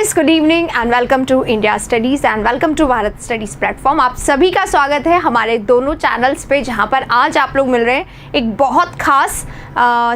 Guys, good evening and welcome to India studies and welcome to Bharat studies platform. आप सभी का स्वागत है हमारे दोनों चैनल्स पे, जहां पर आज आप लोग मिल रहे हैं एक बहुत खास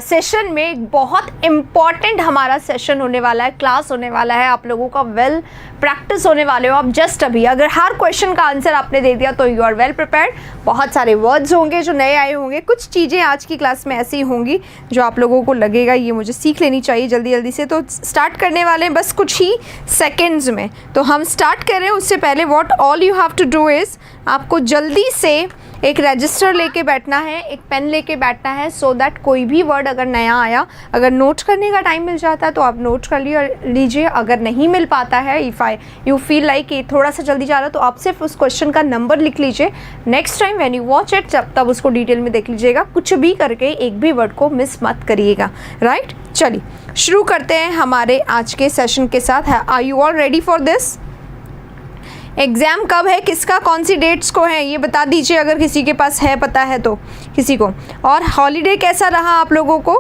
सेशन में। एक बहुत इम्पॉर्टेंट हमारा सेशन होने वाला है, क्लास होने वाला है। आप लोगों का वेल प्रैक्टिस होने वाले हो आप जस्ट अभी। अगर हर क्वेश्चन का आंसर आपने दे दिया तो यू आर वेल प्रिपेयर्ड। बहुत सारे वर्ड्स होंगे जो नए आए होंगे, कुछ चीज़ें आज की क्लास में ऐसी होंगी जो आप लोगों को लगेगा ये मुझे सीख लेनी चाहिए जल्दी जल्दी से। तो स्टार्ट करने वाले हैं बस कुछ ही सेकेंड्स में। तो हम स्टार्ट कर रहे हैं, उससे पहले what all you have to do is आपको जल्दी से एक रजिस्टर लेके बैठना है, एक पेन लेके बैठना है, सो दैट कोई भी वर्ड अगर नया आया, अगर नोट करने का टाइम मिल जाता है तो आप नोट कर लीजिए। अगर नहीं मिल पाता है, इफ़ यू फील लाइक ये थोड़ा सा जल्दी जा रहा है, तो आप सिर्फ उस क्वेश्चन का नंबर लिख लीजिए। Next time when you watch it तब उसको डिटेल में देख लीजिएगा। कुछ भी करके एक भी वर्ड को मिस मत करिएगा, राइट। चलिए शुरू करते हैं हमारे आज के सेशन के साथ। Are you all ready for this? Exam कब है, किसका कौन सी डेट्स को है ये बता दीजिए, अगर किसी के पास है पता है तो किसी को। और हॉलीडे कैसा रहा आप लोगों को?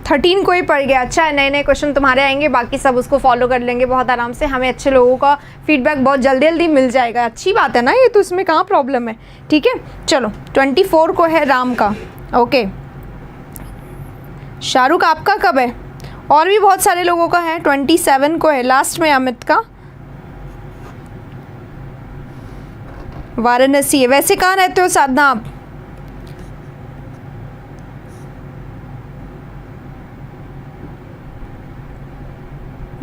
13 को ही पड़ गया। अच्छा, नए नए क्वेश्चन तुम्हारे आएंगे, बाकी सब उसको फॉलो कर लेंगे बहुत आराम से। हमें अच्छे लोगों का फीडबैक बहुत जल्दी जल्दी मिल जाएगा। अच्छी बात है ना ये, तो इसमें कहाँ प्रॉब्लम है। ठीक है, चलो 24 को है राम का। ओके, शाहरुख आपका कब है? और भी बहुत सारे लोगों का है। 27 को है लास्ट में अमित का। वाराणसी है। वैसे कहाँ रहते हो साधना आप?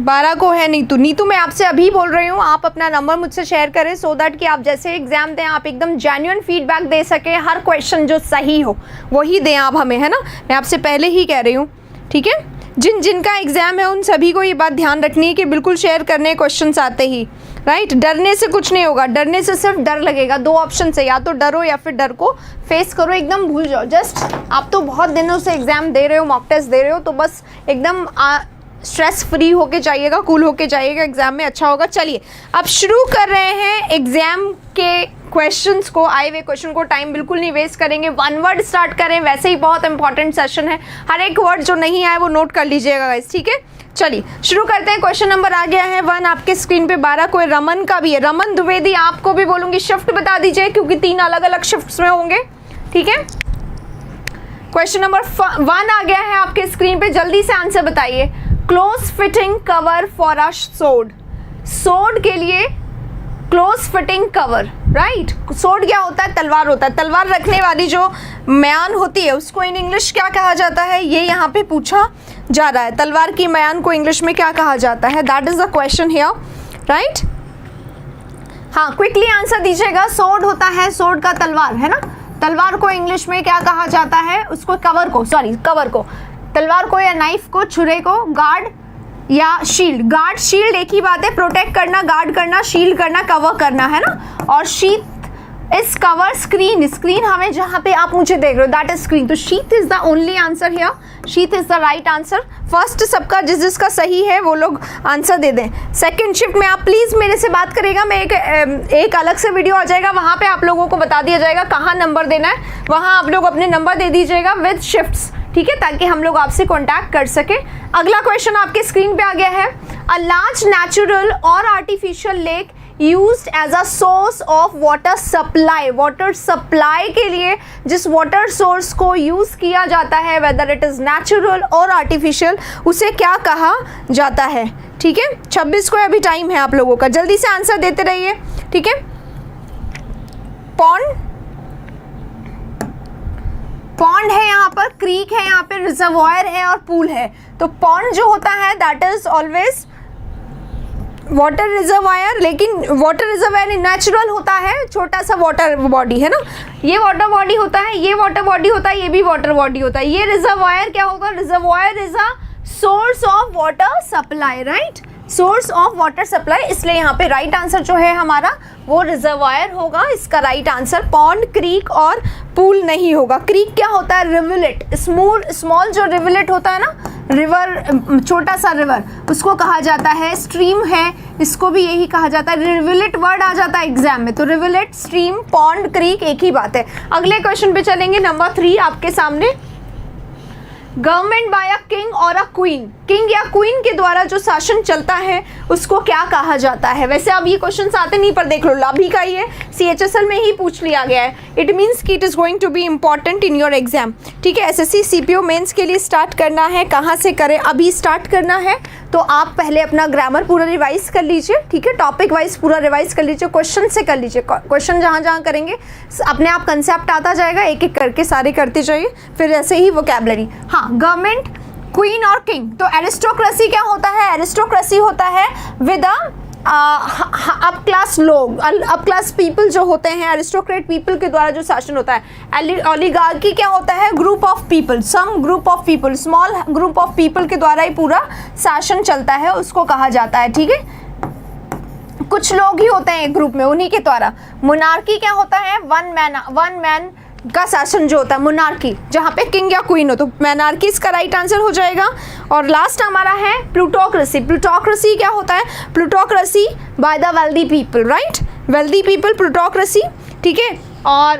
बारह को है नीतू। नीतू मैं आपसे अभी बोल रही हूँ, आप अपना नंबर मुझसे शेयर करें सो दैट कि आप जैसे एग्जाम दें आप एकदम जेन्युइन फीडबैक दे सकें। हर क्वेश्चन जो सही हो वही दें आप हमें, है ना। मैं आपसे पहले ही कह रही हूँ, ठीक है। जिनका एग्ज़ाम है उन सभी को ये बात ध्यान रखनी है कि बिल्कुल शेयर करने क्वेश्चंस आते ही, राइट। डरने से कुछ नहीं होगा, डरने से सिर्फ डर लगेगा। दो ऑप्शन से, या तो डरो या फिर डर को फेस करो, एकदम भूल जाओ। जस्ट आप तो बहुत दिनों से एग्ज़ाम दे रहे हो, मॉक टेस्ट दे रहे हो, तो बस एकदम स्ट्रेस फ्री होके जाइएगा, कूल होके जाइएगा, एग्ज़ाम में अच्छा होगा। चलिए अब शुरू कर रहे हैं एग्ज़ाम के क्वेश्चंस को। आए हुए क्वेश्चन को टाइम बिल्कुल नहीं वेस्ट करेंगे। वन वर्ड स्टार्ट करें, वैसे ही बहुत इंपॉर्टेंट सेशन है। हर एक वर्ड जो नहीं आए वो नोट कर लीजिएगा गाइस, ठीक है। चलिए शुरू करते हैं। क्वेश्चन नंबर आ गया है 1 आपके स्क्रीन पे। 12 को रमन का भी है। रमन द्विवेदी, आपको भी बोलूँगी शिफ्ट बता दीजिए क्योंकि 3 अलग अलग शिफ्ट्स में होंगे, ठीक है। क्वेश्चन नंबर 1 आ गया है आपके स्क्रीन पे, जल्दी से आंसर बताइए। Close fitting cover for a sword. Sword के लिए close fitting cover, right. Sword क्या होता है? तलवार होता है। तलवार रखने वाली जो म्यान होती है उसको इन इंग्लिश क्या कहा जाता है, ये यहाँ पे पूछा जा रहा है। तलवार की म्यान को इंग्लिश में क्या कहा जाता है? That is the question here, right. हाँ, क्विकली आंसर दीजिएगा। सोर्ड होता है, सोर्ड का तलवार है ना। तलवार को इंग्लिश में क्या कहा जाता है? उसको कवर को, सॉरी कवर को, तलवार को या नाइफ को, छुरे को, गार्ड या शील्ड। गार्ड शील्ड एक ही बात है, प्रोटेक्ट करना, गार्ड करना, शील्ड करना, कवर करना, है ना। और sheath is cover screen. Screen हमें जहाँ पे आप मुझे देख रहे हो दैट इज स्क्रीन। तो sheath is the only answer here. Sheath is the right answer. First सबका जिसका सही है वो लोग आंसर दे दें। सेकंड शिफ्ट में आप प्लीज़ मेरे से बात करेगा। मैं एक अलग से वीडियो आ जाएगा, वहाँ पे आप लोगों को बता दिया जाएगा कहाँ नंबर देना है। वहाँ आप लोग अपने नंबर दे दीजिएगा विद शिफ्ट्स, ठीक है, ताकि हम लोग आपसे कांटेक्ट कर सके। अगला क्वेश्चन आपके स्क्रीन पे आ गया है। अ लार्ज नेचुरल और artificial lake used as a source of water supply. Water supply के लिए जिस वाटर सोर्स को यूज किया जाता है, वेदर इट इज नेचुरल और आर्टिफिशियल, उसे क्या कहा जाता है, ठीक है। 26 को अभी टाइम है आप लोगों का, जल्दी से आंसर देते रहिए, ठीक है। पॉन्ड, पॉन्ड है यहाँ पर, क्रीक है यहाँ पे, रिजर्वॉयर है और पूल है। तो पॉन्ड जो होता है that is always water reservoir, लेकिन वाटर रिजर्वायर नेचुरल होता है, छोटा सा वाटर बॉडी है ना। ये वाटर बॉडी होता है, ये वाटर बॉडी होता है, ये भी वाटर बॉडी होता है। ये रिजर्वायर क्या होगा? Reservoir is a source of water supply, right, source of water supply. इसलिए यहाँ पे राइट आंसर जो है हमारा वो रिजर्वायर होगा, इसका राइट आंसर। पॉन्ड, क्रीक और पूल नहीं होगा। क्रीक क्या होता है? रिवलेट। स्मॉल जो रिवलेट होता है ना, रिवर, छोटा सा रिवर, उसको कहा जाता है। स्ट्रीम है, इसको भी यही कहा जाता है। रिवलेट वर्ड आ जाता है एग्जाम में, तो रिवलेट, स्ट्रीम, पॉन्ड, क्रीक एक ही बात है। अगले क्वेश्चन पे चलेंगे। नंबर 3 आपके सामने। गवर्नमेंट बाय अ किंग और अ क्वीन, किंग या क्वीन के द्वारा जो शासन चलता है उसको क्या कहा जाता है। वैसे अब ये क्वेश्चन आते नहीं, पर देख लो अभी का ये CHSL में ही पूछ लिया गया है। इट मीन्स कि it is going to be important in your exam. ठीक है, SSC CPO मेंस के लिए स्टार्ट करना है, कहाँ से करें, अभी स्टार्ट करना है तो आप पहले अपना ग्रामर पूरा रिवाइज कर लीजिए। ठीक है, टॉपिक वाइज पूरा रिवाइज कर लीजिए, क्वेश्चन से कर लीजिए। क्वेश्चन जहाँ जहाँ करेंगे अपने आप कंसेप्ट आता जाएगा, एक एक करके सारे करते जाइए, फिर ऐसे ही वोकैबुलरी। हाँ, गवर्नमेंट, क्वीन और किंग। तो एरिस्टोक्रेसी क्या होता है? एरिस्टोक्रेसी होता है विद अप क्लास लोग, अप क्लास पीपल जो होते हैं, एरिस्टोक्रेट पीपल के द्वारा जो शासन होता है। ओलिगार्की क्या होता है? Group of people, some group of people, small group of people के द्वारा ही पूरा शासन चलता है, उसको कहा जाता है। ठीक है, कुछ लोग ही होते हैं एक ग्रुप में, उन्हीं के द्वारा। मोनार्की क्या होता है? वन मैन का शासन जो होता है, मोनार्की, जहाँ पे किंग या क्वीन हो, तो मोनार्की इसका राइट आंसर हो जाएगा। और लास्ट हमारा है प्लूटोक्रेसी। प्लूटोक्रेसी क्या होता है? Plutocracy by the wealthy people, right, wealthy people, plutocracy. ठीक है, और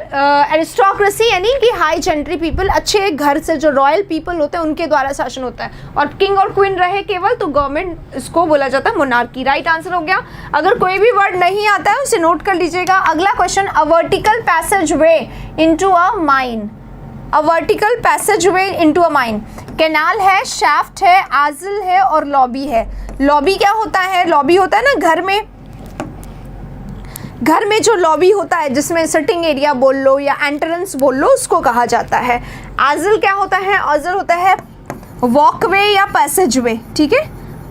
एरिस्टोक्रेसी यानी कि हाई जेंट्री पीपल, अच्छे घर से जो रॉयल पीपल होते हैं उनके द्वारा शासन होता है। और किंग और क्वीन रहे केवल तो गवर्नमेंट, इसको बोला जाता है मोनार्की। राइट आंसर हो गया। अगर कोई भी वर्ड नहीं आता है उसे नोट कर लीजिएगा। अगला question, a vertical passage way into a mine. A vertical passage way into a mine, canal है, शाफ्ट है, आजिल है और लॉबी है। लॉबी क्या होता है? लॉबी होता है ना घर में जो लॉबी होता है, जिसमें सिटिंग एरिया बोल लो या एंट्रेंस बोल लो, उसको कहा जाता है। आजिल क्या होता है? आजिल होता है वॉकवे या पैसेज वे। ठीक है,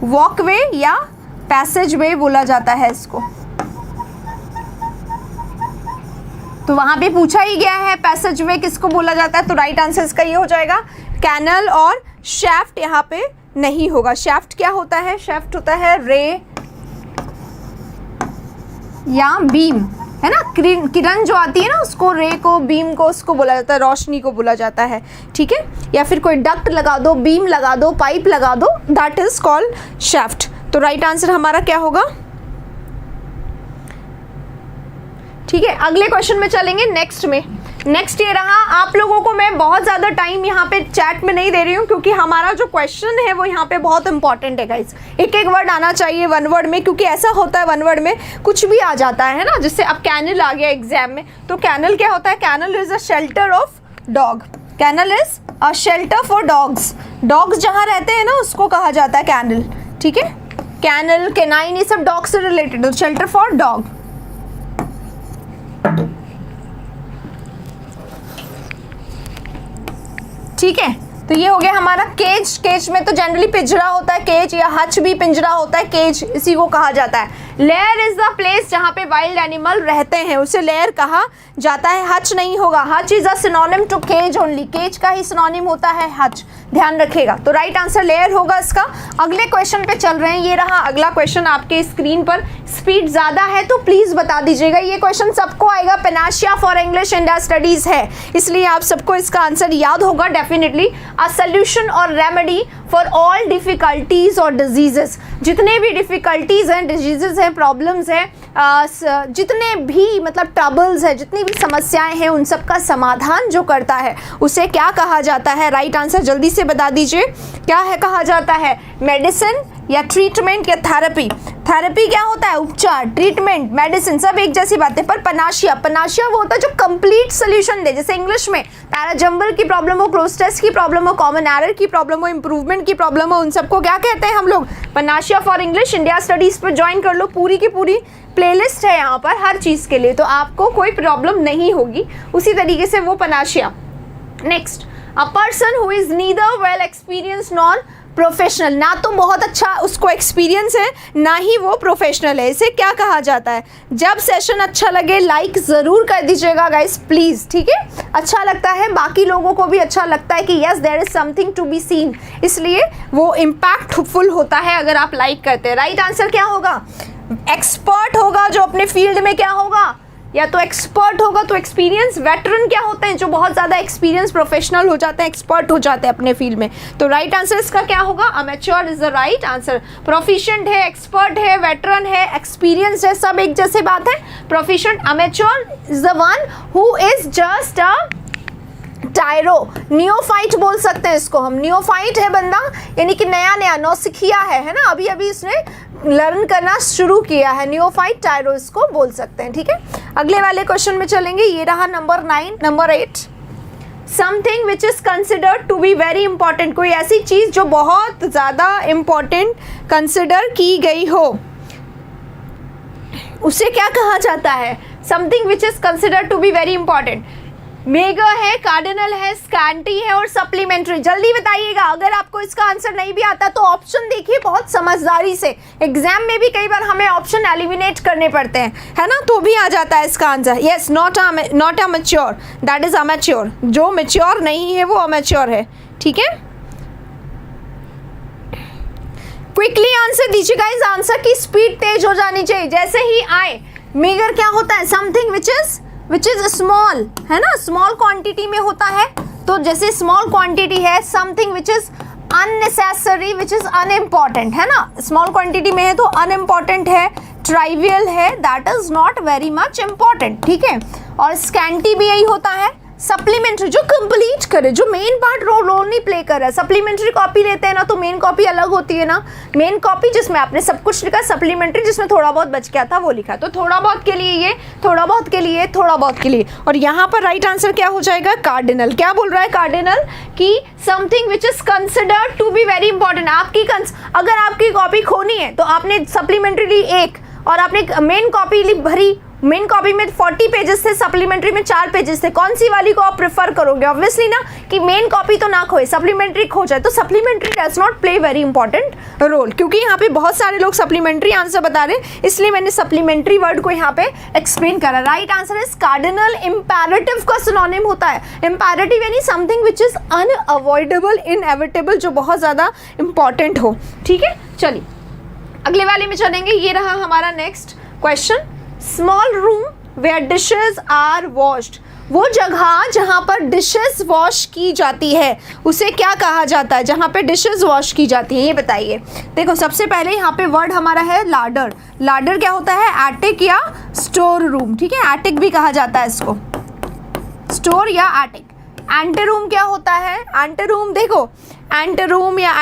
वॉकवे या पैसेज वे बोला जाता है इसको। तो वहां पे पूछा ही गया है पैसेज वे किसको बोला जाता है, तो राइट आंसर इसका ये हो जाएगा। कैनल और शैफ्ट यहाँ पे नहीं होगा। शैफ्ट क्या होता है? शैफ्ट होता है रे या बीम, है ना, किरण जो आती है ना, उसको रे को, बीम को, उसको बोला जाता है, रोशनी को बोला जाता है। ठीक है, या फिर कोई डक्ट लगा दो, बीम लगा दो, पाइप लगा दो, दैट इज कॉल्ड शैफ्ट। तो राइट आंसर हमारा क्या होगा? ठीक है, अगले क्वेश्चन में चलेंगे, नेक्स्ट में। नेक्स्ट ये रहा, आप लोगों को मैं बहुत ज़्यादा टाइम यहाँ पे चैट में नहीं दे रही हूँ, क्योंकि हमारा जो क्वेश्चन है वो यहाँ पे बहुत इंपॉर्टेंट है गाइस। एक एक वर्ड आना चाहिए वन वर्ड में, क्योंकि ऐसा होता है वन वर्ड में कुछ भी आ जाता है ना। जैसे अब कैनल आ गया एग्जाम में, तो कैनल क्या होता है? Kennel is a shelter of dog. Kennel is a shelter for dogs. Dogs जहाँ रहते हैं ना उसको कहा जाता है कैनल। ठीक है, कैनल, कैनाइन, ये सब डॉग से रिलेटेड, शेल्टर फॉर डॉग। ठीक है, तो ये हो गया हमारा केज। केज में तो जनरली पिंजरा होता है, केज या हच भी पिंजरा होता है, केज इसी को कहा जाता है। लेयर इज द प्लेस जहाँ पे वाइल्ड एनिमल रहते हैं, उसे लेयर कहा जाता है, हच नहीं होगा। Hutch is a synonym to cage only, cage का ही सिनोनिम होता है हच, ध्यान रखिएगा। तो राइट आंसर लेयर होगा इसका। अगले क्वेश्चन पे चल रहे हैं, ये रहा अगला क्वेश्चन आपके स्क्रीन पर। स्पीड ज़्यादा है तो प्लीज़ बता दीजिएगा, ये क्वेश्चन सबको आएगा, पेनाशिया फॉर इंग्लिश इंडिया स्टडीज़ है, इसलिए आप सबको इसका आंसर याद होगा डेफिनेटली। अ सोल्यूशन और रेमेडी फॉर ऑल डिफ़िकल्टीज़ और डिजीजेस, जितने भी डिफ़िकल्टीज़ हैं, डिजीजेस हैं, प्रॉब्लम्स हैं, जितने भी मतलब ट्रबल्स है, जितनी भी समस्याएं हैं, उन सब का समाधान जो करता है उसे क्या कहा जाता है? राइट आंसर जल्दी से बता दीजिए, क्या है कहा जाता है? मेडिसिन या ट्रीटमेंट या थेरेपी? थेरेपी क्या होता है? उपचार, ट्रीटमेंट, मेडिसिन, सब एक जैसी बातें। पर पनाशिया, पनाशिया वो होता है जो कंप्लीट सोल्यूशन दे। जैसे इंग्लिश में पैराजम्बल की प्रॉब्लम हो, क्लोस्टेस की प्रॉब्लम हो, कॉमन एरर की प्रॉब्लम हो, इंप्रूवमेंट की प्रॉब्लम हो, उन सबको क्या कहते हैं हम लोग? पनाशिया फॉर इंग्लिश इंडिया स्टडीज़ पर ज्वाइन कर लो, पूरी की पूरी प्लेलिस्ट है यहाँ पर हर चीज़ के लिए, तो आपको कोई प्रॉब्लम नहीं होगी। उसी तरीके से वो panacea. Next, a person who is neither well experienced nor professional, ना तो बहुत अच्छा उसको एक्सपीरियंस है ना ही वो प्रोफेशनल है, इसे क्या कहा जाता है? जब सेशन अच्छा लगे लाइक ज़रूर कर दीजिएगा गाइस प्लीज़, ठीक है? अच्छा लगता है, बाकी लोगों को भी अच्छा लगता है कि yes there is something to be seen, इसलिए वो इम्पैक्टफुल होता है अगर आप लाइक करते हैं। राइट आंसर क्या होगा? एक्सपर्ट होगा, जो अपने फील्ड में क्या होगा, या तो एक्सपर्ट होगा तो एक्सपीरियंस। वेटरन क्या होते हैं? जो बहुत ज़्यादा एक्सपीरियंस प्रोफेशनल हो जाते हैं, एक्सपर्ट हो जाते हैं अपने फील्ड में। तो राइट आंसर इसका क्या होगा? Amateur is the right answer. Proficient है, एक्सपर्ट है, वेटरन है, एक्सपीरियंस है, सब एक जैसे बात है। Proficient, amateur is the one who is just a टायरो, neophyte बोल सकते हैं इसको हम। नियोफाइट है बंदा, यानी कि नया नया नौसिखिया है ना, अभी अभी इसने लर्न करना शुरू किया है। नियोफाइट टायरो इसको बोल सकते हैं, ठीक है। अगले वाले क्वेश्चन में चलेंगे, ये रहा number 9। Number 8, something which is considered to be very important, कोई ऐसी चीज जो बहुत ज्यादा इंपॉर्टेंट कंसिडर की गई हो, उसे क्या कहा जाता है? Something which is considered to be very important. Mega है, कार्डिनल है, स्कैंटी है और सप्लीमेंट्री। जल्दी बताइएगा, अगर आपको इसका आंसर नहीं भी आता तो ऑप्शन देखिए बहुत समझदारी से। एग्जाम में भी कई बार हमें ऑप्शन एलिमिनेट करने पड़ते हैं, है ना, तो भी आ जाता है इसका answer. Yes, not a mature, that is immature. जो मैच्योर नहीं है वो अमैच्योर है, ठीक है। क्विकली आंसर दीजिएगा, इस आंसर की स्पीड तेज हो जानी चाहिए। जैसे ही आए, मेगर क्या होता है? समथिंग विच इज स्मॉल, है ना, स्मॉल क्वांटिटी में होता है। तो जैसे स्मॉल क्वांटिटी है, something which is unnecessary, which is unimportant, है ना, स्मॉल क्वांटिटी में है तो अनइम्पॉर्टेंट है, ट्राइवियल है, that is not very much important, ठीक है। और स्कैंटी भी यही होता है। सप्लीमेंट्री जो कंप्लीट करे, जो मेन पार्ट रोल नहीं प्ले कर रहा है। सप्लीमेंट्री कॉपी लेते हैं ना तो मेन कॉपी अलग होती है ना, मेन कॉपी जिसमें आपने सब कुछ लिखा, सप्लीमेंट्री जिसमें थोड़ा बहुत बच गया था वो लिखा। तो थोड़ा बहुत के लिए ये, थोड़ा बहुत के लिए, थोड़ा बहुत के लिए। और यहाँ पर राइट आंसर क्या हो जाएगा? कार्डिनल। क्या बोल रहा है कार्डिनल? कि something which is considered to be very important. अगर आपकी कॉपी खोनी है तो आपने सप्लीमेंट्री ली 1 और आपने मेन कॉपी ली भरी, मेन कॉपी में 40 पेजेस थे, सप्लीमेंट्री में 4 पेजेस थे, कौन सी वाली को आप प्रेफर करोगे? ऑब्वियसली ना कि मेन कॉपी तो ना खोए, सप्लीमेंट्री खो जाए। तो supplementary does not play very important role, क्योंकि यहाँ पे बहुत सारे लोग सप्लीमेंट्री आंसर बता रहे हैं, इसलिए मैंने सप्लीमेंट्री वर्ड को यहाँ पे एक्सप्लेन करा। Right answer is cardinal. Imperative का सिनोनिम होता है इंपैरेटिव, यानी something which is unavoidable, inevitable, जो बहुत ज़्यादा इंपॉर्टेंट हो, ठीक है। चलिए अगले वाले में चलेंगे, ये रहा हमारा next question. Small room where dishes are washed, वो जगह जहाँ पर डिशेस वॉश की जाती है उसे क्या कहा जाता है? जहाँ पे डिशेस वॉश की जाती है, ये बताइए। देखो सबसे पहले यहाँ पे वर्ड हमारा है लाडर। लाडर क्या होता है? एटिक या स्टोर रूम, ठीक है, एटिक भी कहा जाता है इसको, स्टोर या एटिक। एंटे रूम क्या होता है? एंटे रूम, देखो एंटे रूम या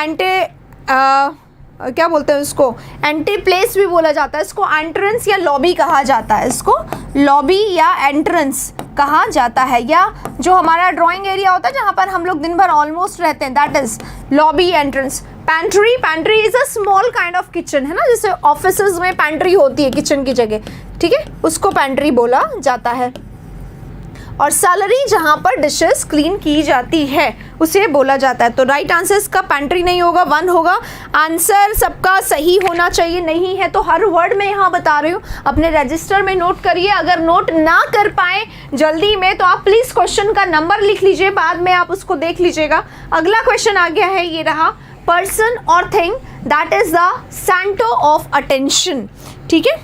क्या बोलते हैं उसको, एंटी प्लेस भी बोला जाता है इसको, एंट्रेंस या लॉबी कहा जाता है इसको, लॉबी या एंट्रेंस कहा जाता है। या जो हमारा ड्राइंग एरिया होता है जहाँ पर हम लोग दिन भर ऑलमोस्ट रहते हैं, that is lobby, entrance. Pantry, pantry is a small kind of kitchen, है ना, जैसे ऑफिसेज में पैंट्री होती है किचन की जगह, ठीक है, उसको पैंट्री बोला जाता है। और सैलरी जहाँ पर डिशेस क्लीन की जाती है उसे बोला जाता है। तो राइट आंसर इसका पैंट्री नहीं होगा, 1 होगा। आंसर सबका सही होना चाहिए, नहीं है तो हर वर्ड में यहाँ बता रही हूँ, अपने रजिस्टर में नोट करिए। अगर नोट ना कर पाए जल्दी में तो आप प्लीज़ क्वेश्चन का नंबर लिख लीजिए, बाद में आप उसको देख लीजिएगा। अगला क्वेश्चन आ गया है, ये रहा, पर्सन और thing that is the centre of attention, ठीक है।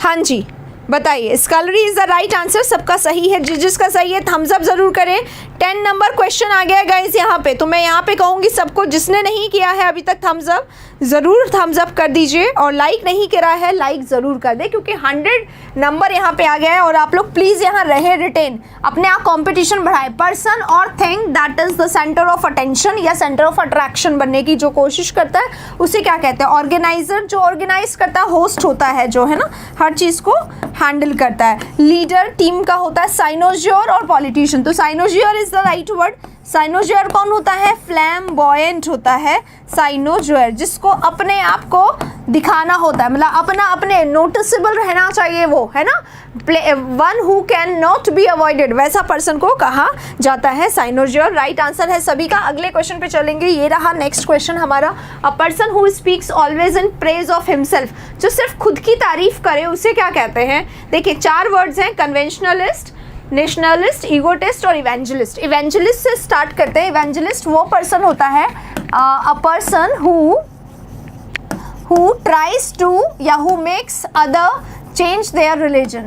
हाँ जी बताइए, स्कैलरी इज द राइट आंसर, सबका सही है। जिसका सही है थम्स अप जरूर करें। 10 नंबर क्वेश्चन आ गया गाइस यहाँ पे, तो मैं यहाँ पे कहूँगी सबको, जिसने नहीं किया है अभी तक थम्स अप ज़रूर थम्स अप कर दीजिए, और लाइक नहीं करा है लाइक ज़रूर कर दे, क्योंकि 100 नंबर यहाँ पे आ गया है। और आप लोग प्लीज़ यहाँ रहे रिटेन, अपने आप कॉम्पिटिशन बढ़ाए। पर्सन और thing that is the centre of attention या सेंटर ऑफ अट्रैक्शन बनने की जो कोशिश करता है उसे क्या कहते हैं? ऑर्गेनाइजर, जो ऑर्गेनाइज करता है, होस्ट होता है जो, है ना, हर चीज़ को हैंडल करता है। लीडर टीम का होता है। साइनोजियर और पॉलिटिशियन, तो साइनोजियर इज द राइट वर्ड। साइनोजियर कौन होता है? फ्लैम्बॉयंट होता है साइनोजियर, जिसको अपने आप को दिखाना होता है, मतलब अपने नोटिसेबल रहना चाहिए वो, है ना, one who can not be avoided, वैसा पर्सन को कहा जाता है साइनोजियर। राइट आंसर है सभी का। अगले क्वेश्चन पे चलेंगे, ये रहा नेक्स्ट क्वेश्चन हमारा। अ person who speaks always in praise of himself, जो सिर्फ खुद की तारीफ करे उसे क्या कहते हैं? देखिए 4 वर्ड्स हैं, कन्वेंशनलिस्ट, नेशनलिस्ट, ईगोटिस्ट और इवेंजलिस्ट। इवेंजलिस्ट से स्टार्ट करते हैं। इवेंजलिस्ट वो पर्सन होता है, a person who tries to या who makes other change their religion,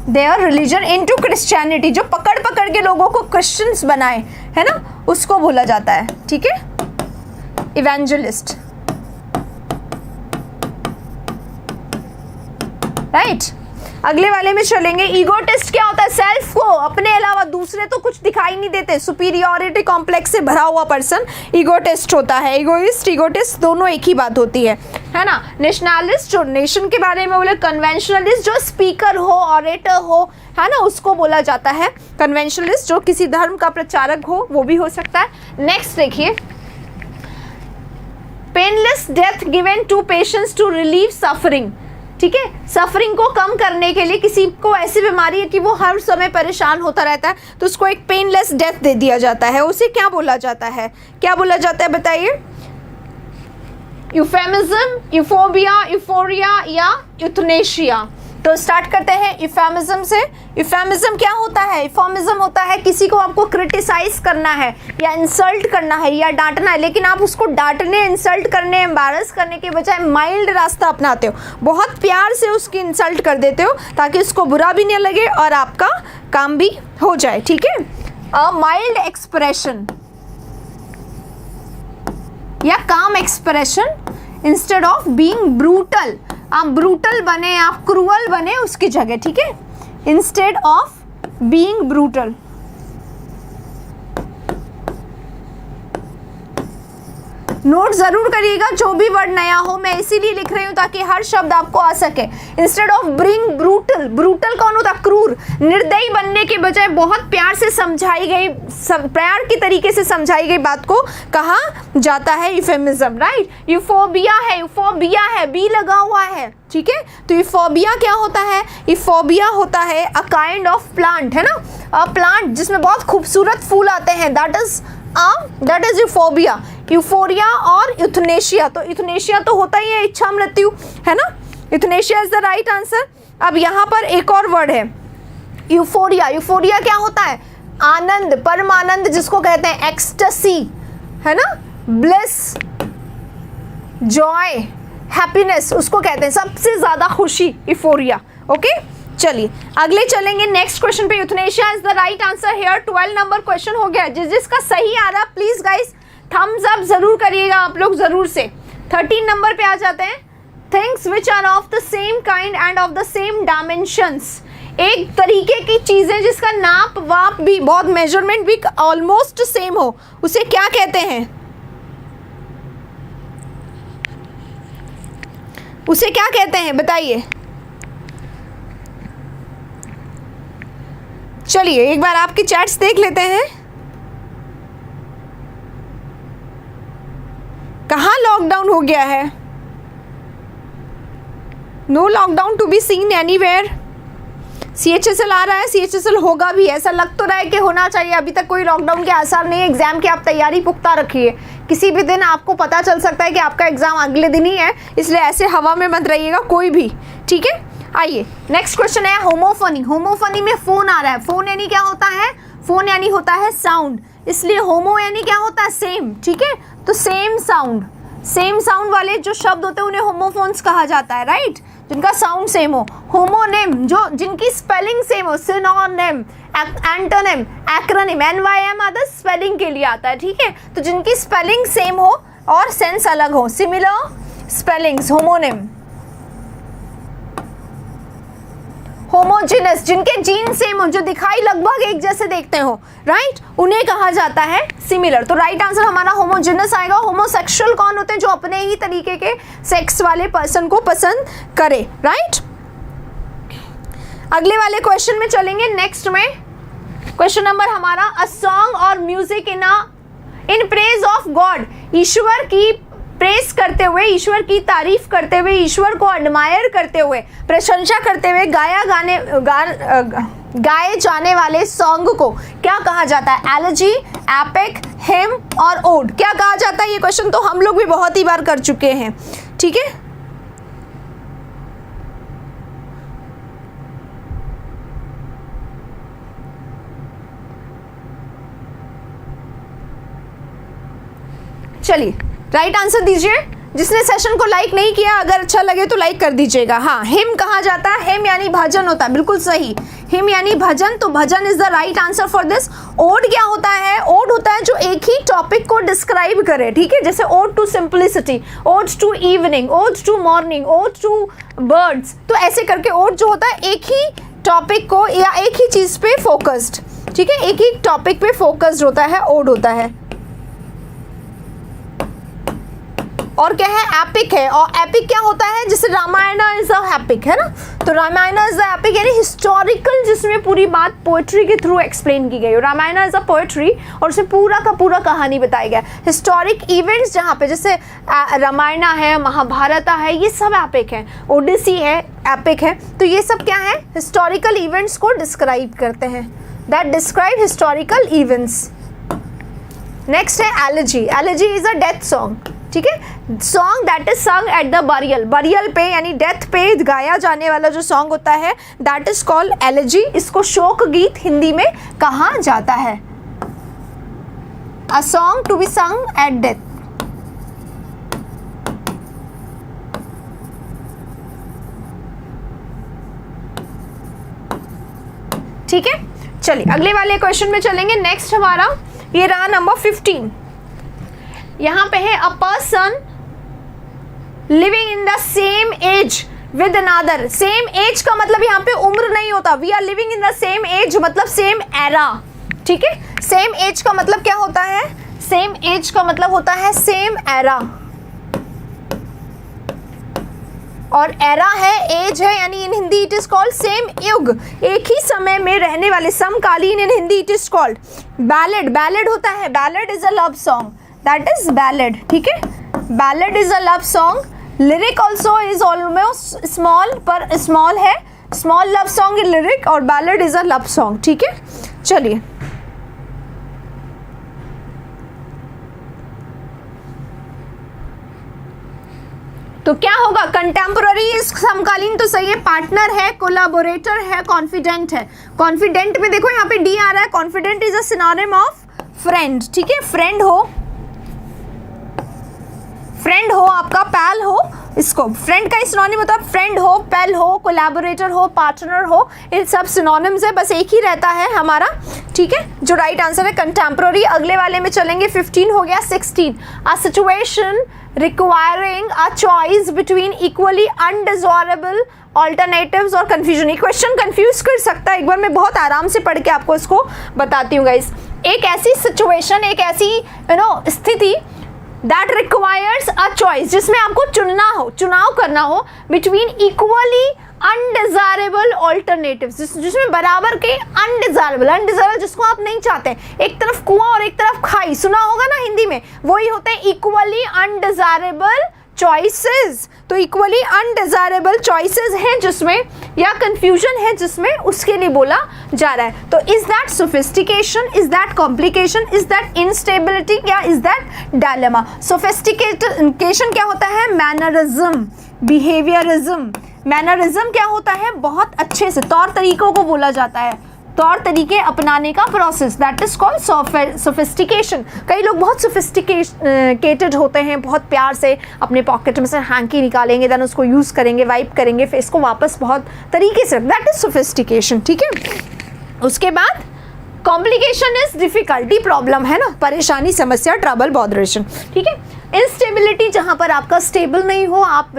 their religion into Christianity, जो पकड़ के लोगों को क्रिश्चियंस बनाए, है ना, उसको बोला जाता है, ठीक है, इवेंजलिस्ट। राइट। अगले वाले में चलेंगे। ईगोटिस्ट क्या होता है? सेल्फ को, अपने अलावा दूसरे तो कुछ दिखाई नहीं देते, सुपीरियरिटी कॉम्प्लेक्स से भरा हुआ पर्सन ईगोटिस्ट होता है। ईगोइस्ट ईगोटिस्ट दोनों एक ही बात होती है ना। नेशनलिस्ट जो नेशन के बारे में बोले, कन्वेंशनलिस्ट जो स्पीकर हो, ऑरेटर हो, है ना, उसको बोला जाता है कन्वेंशनलिस्ट। जो किसी धर्म का प्रचारक हो वो भी हो सकता है। नेक्स्ट देखिए, painless death given to patients to relieve suffering. ठीक है, सफरिंग को कम करने के लिए, किसी को ऐसी बीमारी है कि वो हर समय परेशान होता रहता है, तो उसको एक पेनलेस डेथ दे दिया जाता है। उसे क्या बोला जाता है? क्या बोला जाता है बताइए? यूफेमिज्म, यूफोबिया, यूफोरिया या यूथनेशिया। तो स्टार्ट करते हैं यूफेमिज्म से। यूफेमिज्म क्या होता है? यूफेमिज्म होता है किसी को आपको क्रिटिसाइज करना है या इंसल्ट करना है या डांटना है, लेकिन आप उसको डांटने, इंसल्ट करने, एम्बारस करने के बजाय माइल्ड रास्ता अपनाते हो, बहुत प्यार से उसकी इंसल्ट कर देते हो ताकि उसको बुरा भी नहीं लगे और आपका काम भी हो जाए। ठीक है, अ माइल्ड एक्सप्रेशन या काम expression instead of being brutal. आप ब्रूटल बने, आप क्रूअल बने उसकी जगह। ठीक है, instead of being brutal. Note जरूर करिएगा जो भी वर्ड नया हो, मैं इसीलिए लिख रही हूं ताकि हर शब्द आपको आ सके। Instead of bring brutal, brutal कौन होता? क्रूर। निर्दयी बनने के बजाय बहुत प्यार से समझाई गई, प्यार की तरीके से समझाई गई बात को कहा जाता है यूफेमिज्म। राइट। यूफोबिया है, यूफोबिया है, बी लगा हुआ है। ठीक है, तो यूफोबिया क्या होता है? यूफोबिया होता है अ काइंड ऑफ प्लांट, है ना, अ प्लांट जिसमें बहुत खूबसूरत फूल आते हैं, दैट इज यूफोबिया। यूफोरिया और यूथनेशिया, तो यूथनेशिया तो होता ही है इच्छा मृत्यु, है ना, euthanasia is the right answer. अब यहाँ पर एक और वर्ड है यूफोरिया। यूफोरिया क्या होता है? आनंद, परम आनंद जिसको कहते हैं, एक्सटेसी, है ना, ब्लिस, जॉय, हैप्पीनेस उसको कहते हैं, सबसे ज्यादा खुशी, यूफोरिया। ओके, चलिए अगले चलेंगे नेक्स्ट क्वेश्चन पे। Euthanasia is the right answer here. 12 number question हो गया। जिसका सही आ रहा प्लीज गाइस थम्स अप जरूर करिएगा आप लोग जरूर से। 13 नंबर पे आ जाते हैं। Things which are of the same kind and of the same dimensions. एक तरीके की चीजें जिसका नाप वाप भी, बहुत मेजरमेंट भी ऑलमोस्ट सेम हो, उसे क्या कहते हैं? उसे क्या कहते हैं बताइए? चलिए एक बार आपके चैट्स देख लेते हैं। कहाँ लॉकडाउन हो गया है? No lockdown to be seen anywhere. CHSL आ रहा है, CHSL होगा भी, ऐसा लग तो रहा है कि होना चाहिए। अभी तक कोई लॉकडाउन के आसार नहीं है। एग्जाम की आप तैयारी पुख्ता रखिए, किसी भी दिन आपको पता चल सकता है कि आपका एग्जाम अगले दिन ही है, इसलिए ऐसे हवा में मत रहिएगा कोई भी। ठीक है, आइए नेक्स्ट क्वेश्चन है होमोफोनी। होमोफोनी में फोन आ रहा है। फोन यानी क्या होता है? फोन यानी होता है साउंड, इसलिए होमो यानी क्या होता है? सेम। ठीक है, तो सेम साउंड, सेम साउंड वाले जो शब्द होते हैं उन्हें होमोफोन्स कहा जाता है। राइट, जिनका साउंड सेम हो। होमोनिम जो जिनकी स्पेलिंग सेम हो, सिनोनिम, एंटोनिम, एक्रोनिम, NYM आदि स्पेलिंग के लिए आता है। ठीक है, तो जिनकी स्पेलिंग सेम हो और सेंस अलग हो, सिमिलर स्पेलिंग्स, होमोनिम। होमोजेनस जिनके जीन सेम हो, जो दिखाई लगभग एक जैसे देखते हो, राइट, उन्हें कहा जाता है सिमिलर। तो राइट आंसर हमारा होमोजेनस आएगा। होमोसेक्सुअल कौन होते हैं? जो अपने ही तरीके के सेक्स वाले पर्सन को पसंद करे। राइट, अगले वाले क्वेश्चन में चलेंगे। नेक्स्ट में क्वेश्चन नंबर हमारा, अ सॉन्ग और music in praise of God. ईश्वर की प्रेस करते हुए, ईश्वर की तारीफ करते हुए, ईश्वर को एडमायर करते हुए, प्रशंसा करते हुए गाए जाने वाले सॉन्ग को क्या कहा जाता है? एलेजी, एपिक, हिम और ओड। क्या कहा जाता है? ये क्वेश्चन तो हम लोग भी बहुत ही बार कर चुके हैं। ठीक है, चलिए राइट आंसर दीजिए। जिसने सेशन को लाइक नहीं किया, अगर अच्छा लगे तो लाइक कर दीजिएगा। हाँ, हिम कहा जाता है। हिम यानी भजन होता है, बिल्कुल सही। हिम यानी भजन, तो bhajan is the right answer for this. Ode क्या होता है? ओड होता है जो एक ही टॉपिक को डिस्क्राइब करे, ठीक है, जैसे ode to simplicity, ode to evening, ode to morning, ode to birds, तो ऐसे करके ओड जो होता है एक ही टॉपिक को या एक ही चीज पे फोकस्ड, ठीक है, एक ही टॉपिक पे फोकस्ड होता है, ओड होता है। और क्या है? एपिक है। और एपिक क्या होता है? जैसे रामायण इज अ एपिक है ना, तो रामायण इज अ एपिक यानी हिस्टोरिकल, जिसमें पूरी बात पोएट्री के थ्रू एक्सप्लेन की गई। रामायण इज अ पोएट्री और उसमें पूरा का पूरा कहानी बताया गया। हिस्टोरिक इवेंट्स जहाँ पे जैसे रामायण है, महाभारत है, ये सब एपिक है। ओडिसी है, एपिक है। तो ये सब क्या है? हिस्टोरिकल इवेंट्स को डिस्क्राइब करते हैं, that describe historical events. Next है elegy. Elegy is a death song, ठीक है, सॉन्ग दैट इज सung एट द बरियल, बरियल पे यानी डेथ पे गाया जाने वाला जो सॉन्ग होता है दैट इज कॉल्ड एलेजी। इसको शोक गीत हिंदी में कहा जाता है। A song to be sung at death. ठीक है, चलिए अगले वाले क्वेश्चन में चलेंगे। नेक्स्ट हमारा ये रहा नंबर 15। यहां पे है a person living in the same age with another. Same age का मतलब यहां पे उम्र नहीं होता, we are living in the same age मतलब सेम एरा, ठीक है। सेम एज का मतलब क्या होता है? सेम एज का मतलब होता है सेम एरा, और एरा है, एज है, यानी in Hindi it is called same युग, एक ही समय में रहने वाले, समकालीन, in Hindi it is called ballad. Ballad होता है, ballad is a love song, that is ballad, ठीक है। Ballad is a love song. Lyric also is almost small, पर स्मॉल है, small love song in lyric, और ballad is a love song, ठीक है। चलिए तो क्या होगा? कंटेम्पोररी समकालीन तो सही है, पार्टनर है, कोलाबोरेटर है, कॉन्फिडेंट है। कॉन्फिडेंट में देखो यहाँ पे डी आ रहा है, confident is a synonym of friend, ठीक है। फ्रेंड हो, फ्रेंड हो आपका, पैल हो, इसको फ्रेंड का सिनोनिम होता है फ्रेंड हो, पैल हो, कोलैबोरेटर हो, पार्टनर हो, इन सब सिनोनिम्स है, बस एक ही रहता है हमारा, ठीक है, जो राइट आंसर है कंटेम्पोररी। अगले वाले में चलेंगे, 15 हो गया। 16 a situation requiring a choice between equally undesirable alternatives और कंफ्यूजन। ये क्वेश्चन कंफ्यूज कर सकता है, एक बार मैं बहुत आराम से पढ़ के आपको इसको बताती हूँ गाइस। एक ऐसी सिचुएशन, एक ऐसी स्थिति दैट रिक्वायर्स अ चॉइस, जिसमें आपको चुनना हो, चुनाव करना हो, बिटवीन इक्वली अनडिजायरेबल ऑल्टरनेटिव्स, जिसमें बराबर के अनडिजायरेबल, अनडिजायरेबल जिसको आप नहीं चाहते, एक तरफ कुआं और एक तरफ खाई, सुना होगा ना हिंदी में, वही होते हैं इक्वली अनडिजायरेबल चॉइसेस। तो इक्वली अनडिजायरेबल चॉइसेस हैं जिसमें, या कंफ्यूजन है जिसमें, उसके लिए बोला जा रहा है। तो is that sophistication, is that complication, is that instability, या इज दैट डायलेमा। सोफिस्टिकेशन क्या होता है? Mannerism, behaviourism. मैनरिज्म क्या होता है? बहुत अच्छे से तौर तरीकों को बोला जाता है, तौर तरीके अपनाने का process, that is called sophistication. कई लोग बहुत सोफिस्टिकेटेड होते हैं, बहुत प्यार से अपने पॉकेट में से हैंकी निकालेंगे, देन उसको यूज़ करेंगे, वाइप करेंगे, फिर इसको वापस बहुत तरीके से, दैट इज सोफिस्टिकेशन, ठीक है। उसके बाद कॉम्प्लिकेशन इज डिफिकल्टी, प्रॉब्लम है ना, परेशानी, समस्या, ट्रबल, बॉदरेशन, ठीक है। इंस्टेबिलिटी, जहाँ पर आपका स्टेबल नहीं हो, आप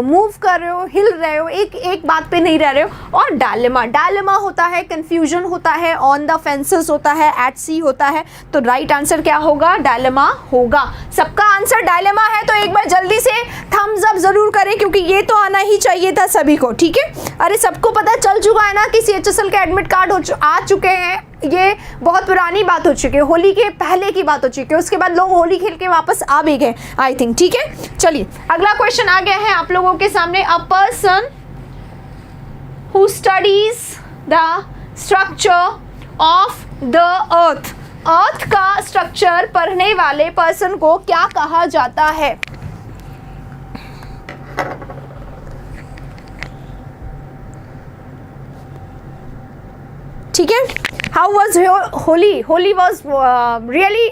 मूव कर रहे हो, हिल रहे हो, एक बात पे नहीं रह रहे हो। और डायलेमा, डायलेमा होता है, कंफ्यूजन होता है, ऑन द फेंसेस होता है, एट सी होता है। तो राइट आंसर क्या होगा? डायलेमा होगा। सबका आंसर डायलेमा है, तो एक बार जल्दी से थम्स अप जरूर करें, क्योंकि ये तो आना ही चाहिए था सभी को, ठीक है। अरे सबको पता चल चुका है ना कि CHSL के एडमिट कार्ड आ चुके हैं, ये बहुत पुरानी बात हो चुकी है, होली के पहले की बात हो चुकी है, उसके बाद लोग होली खेल के वापस आ भी गए आई थिंक, ठीक है। चलिए अगला क्वेश्चन आ गया है आप लोगों के सामने। A person who studies the structure of the earth, earth का स्ट्रक्चर पढ़ने वाले पर्सन को क्या कहा जाता है? ठीक है। How was Holi? Holi was really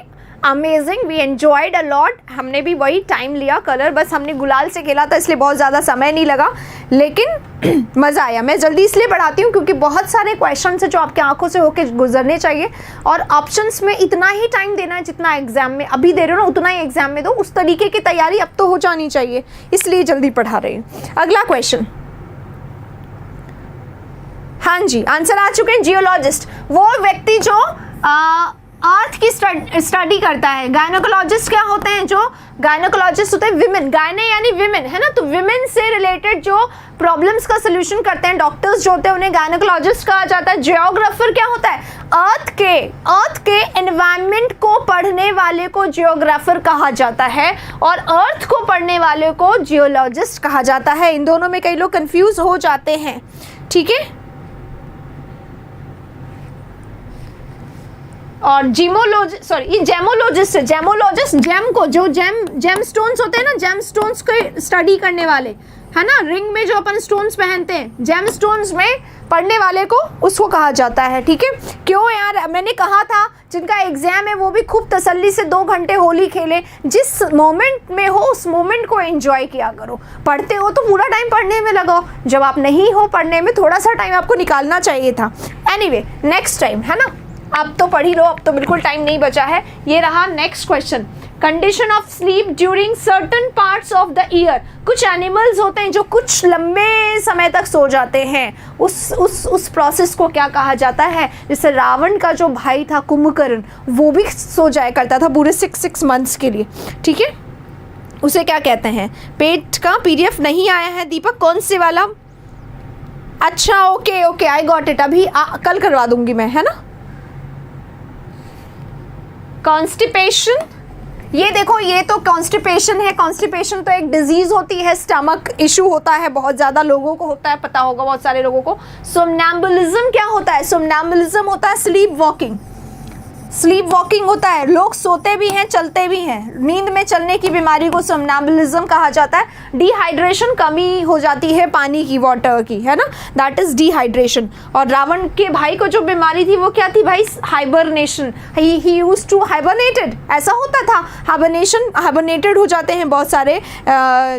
amazing, we enjoyed a lot. हमने भी वही टाइम लिया, कलर बस हमने गुलाल से खेला था इसलिए बहुत ज़्यादा समय नहीं लगा, लेकिन मज़ा आया। मैं जल्दी इसलिए बढ़ाती हूँ क्योंकि बहुत सारे क्वेश्चन है जो आपके आंखों से होके गुजरने चाहिए, और ऑप्शंस में इतना ही टाइम देना है जितना एग्जाम में अभी दे रहे हो ना, उतना ही एग्जाम में दो। उस तरीके की तैयारी अब तो हो जानी चाहिए, इसलिए जल्दी पढ़ा रही हूँ। अगला क्वेश्चन, हाँ जी आंसर आ चुके हैं। जियोलॉजिस्ट वो व्यक्ति जो अर्थ की स्टडी करता है। गायनोकोलॉजिस्ट क्या होते हैं? जो गायनोकोलॉजिस्ट होते हैं विमेन, गायने यानी विमेन है ना, तो विमेन से रिलेटेड जो प्रॉब्लम्स का सोल्यूशन करते हैं डॉक्टर्स जो होते हैं उन्हें गायनोकोलॉजिस्ट कहा जाता है। जियोग्राफर क्या होता है? अर्थ के एनवायरनमेंट को पढ़ने वाले को जियोग्राफर कहा जाता है, और अर्थ को पढ़ने वाले को जियोलॉजिस्ट कहा जाता है। इन दोनों में कई लोग कंफ्यूज हो जाते हैं, ठीक है। और ये जेमोलॉजिस्ट है। जेमोलॉजिस्ट जेम को, जो जेम स्टोन्स होते हैं ना, जेम स्टोन्स को स्टडी करने वाले है ना, रिंग में जो अपन स्टोन्स पहनते हैं, जेम स्टोन्स में पढ़ने वाले को उसको कहा जाता है, ठीक है। क्यों यार, मैंने कहा था जिनका एग्जाम है वो भी खूब तसल्ली से 2 घंटे होली खेले। जिस मोमेंट में हो उस मोमेंट को एंजॉय किया करो। पढ़ते हो तो पूरा टाइम पढ़ने में लगाओ, जब आप नहीं हो पढ़ने में थोड़ा सा टाइम आपको निकालना चाहिए था। एनीवे नेक्स्ट टाइम है ना, अब तो पढ़ ही लो, अब तो बिल्कुल टाइम नहीं बचा है। ये रहा next question, condition of sleep during certain parts of the year. कुछ एनिमल्स होते हैं जो कुछ लंबे समय तक सो जाते हैं, उस प्रोसेस को क्या कहा जाता है? जैसे रावण का जो भाई था कुंभकर्ण, वो भी सो जाया करता था पूरे 6 मंथ्स के लिए, ठीक है। उसे क्या कहते हैं? पेट का PDF नहीं आया है दीपक, कौन से वाला? अच्छा ओके आई गॉट इट, अभी कल करवा दूंगी मैं, है ना। कॉन्स्टिपेशन, ये देखो ये तो कॉन्स्टिपेशन है। कॉन्स्टिपेशन तो एक डिजीज होती है, स्टमक इशू होता है, बहुत ज़्यादा लोगों को होता है, पता होगा बहुत सारे लोगों को। सोमनैम्बुलिज्म क्या होता है? सोमनैम्बुलिज्म होता है स्लीप वॉकिंग होता है। लोग सोते भी हैं चलते भी हैं, नींद में चलने की बीमारी को सोमनैम्बुलिज्म कहा जाता है। डिहाइड्रेशन, कमी हो जाती है पानी की, वाटर की, है ना, दैट इज डिहाइड्रेशन। और रावण के भाई को जो बीमारी थी वो क्या थी भाई? हाइबरनेशन, ही यूज्ड टू हाइबरनेटेड, ऐसा होता था। हाइबरनेटेड हो जाते हैं बहुत सारे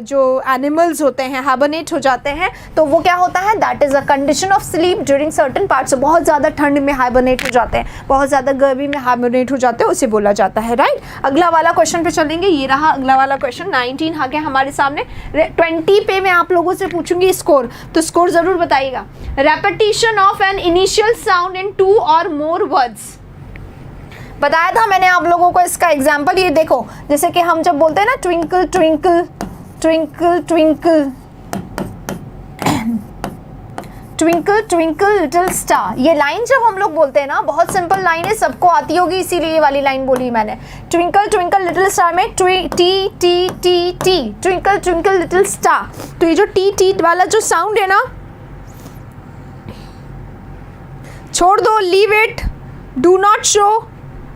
जो एनिमल्स होते हैं, हाइबरनेट हो जाते हैं, तो वो क्या होता है? That is a condition of sleep during certain parts. बहुत ज़्यादा ठंड में हाइबरनेट हो जाते हैं, बहुत ज़्यादा गर्मी में हाइबरनेट हो जाते हैं, उसे बोला जाता है, राइट। अगला वाला क्वेश्चन पे चलेंगे। ये रहा अगला वाला क्वेश्चन, 19 आ गया हमारे सामने। 20 पे मैं आप लोगों से पूछूंगी स्कोर, तो स्कोर जरूर बताइएगा। Repetition of an initial sound in 2 और मोर वर्ड्स। बताया था मैंने आप लोगों को इसका एग्जाम्पल, ये देखो, जैसे कि हम जब बोलते हैं ना twinkle twinkle twinkle twinkle twinkle twinkle little star, ये लाइन जब हम लोग बोलते हैं ना, बहुत सिंपल लाइन है, सबको आती होगी, इसीलिए ये वाली लाइन बोली मैंने। ट्विंकल ट्विंकल लिटिल स्टार में T T T T, twinkle twinkle little star, तो ये जो टी वाला जो साउंड है ना, छोड़ दो, leave it, do not show,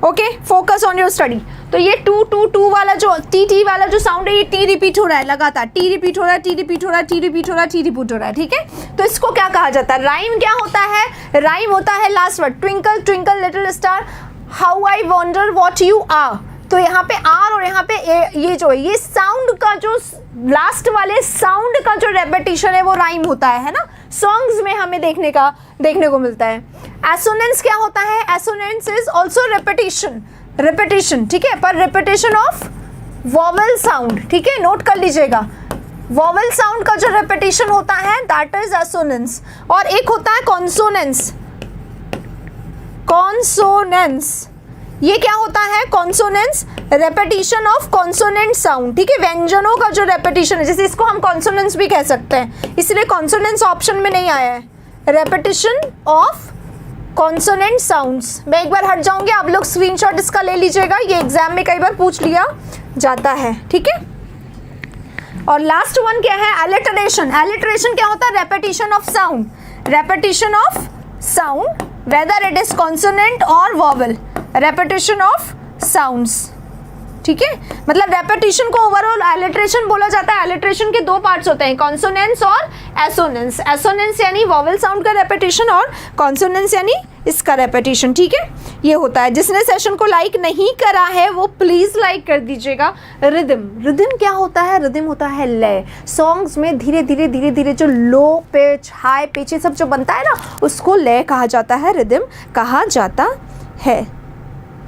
okay, focus on your study. तो ये 2 वाला जो टी वाला जो साउंड है, ये टी रिपीट हो रहा है लगातार, टी रिपीट हो रहा है, टी रिपीट हो रहा है, टी रिपीट हो रहा है, टी रिपीट हो रहा है, ठीक है। तो इसको क्या कहा जाता है? राइम क्या होता है? राइम होता है last word, twinkle twinkle little star, how I wonder what you are. तो यहाँ पे आर और यहाँ पे ये जो है, ये साउंड का जो लास्ट वाले साउंड का जो रेपिटेशन है वो राइम होता है ना। सॉन्ग्स में हमें देखने को मिलता है। एसोनेंस क्या होता है? एसोनेंस इज ऑल्सो रेपिटेशन, ठीक है, पर रेपिटेशन ऑफ वॉवेल साउंड, ठीक है, नोट कर लीजिएगा। वॉवेल साउंड का जो रेपिटेशन होता है दैट इज एसोनेंस। और एक होता है कॉन्सोनेंस। ये क्या होता है? Consonance, repetition of consonant sound, ठीक है, व्यंजनों का जो रेपिटेशन है, जैसे इसको हम कॉन्सोनेंस भी कह सकते हैं, इसलिए कॉन्सोनेंस ऑप्शन में नहीं आया है। Repetition of consonant sounds. मैं एक बार हट जाऊंगी, आप लोग स्क्रीनशॉट इसका ले लीजिएगा, ये एग्जाम में कई बार पूछ लिया जाता है, ठीक है। और लास्ट वन क्या है? एलिटरेशन। एलिटरेशन क्या होता है? Repetition of sound whether it is consonant और वॉवेल, रेपिटेशन ऑफ साउंड्स, ठीक है। मतलब रेपिटेशन को ओवरऑल एलिटरेशन बोला जाता है। एलिटरेशन के 2 पार्ट्स होते हैं, कॉन्सोनेंस और एसोनेंस। एसोनेंस यानी वॉवेल साउंड का रेपिटेशन और कॉन्सोनेंस यानी इसका रेपिटेशन, ठीक है, ये होता है। जिसने सेशन को लाइक नहीं करा है वो प्लीज़ लाइक कर दीजिएगा। रिदम, रिदम क्या होता है? रिदम होता है लय। सॉन्ग्स में धीरे धीरे धीरे धीरे जो लो पिच, हाई पिच, ये सब जो बनता है ना, उसको लय कहा जाता है, रिदम कहा जाता है।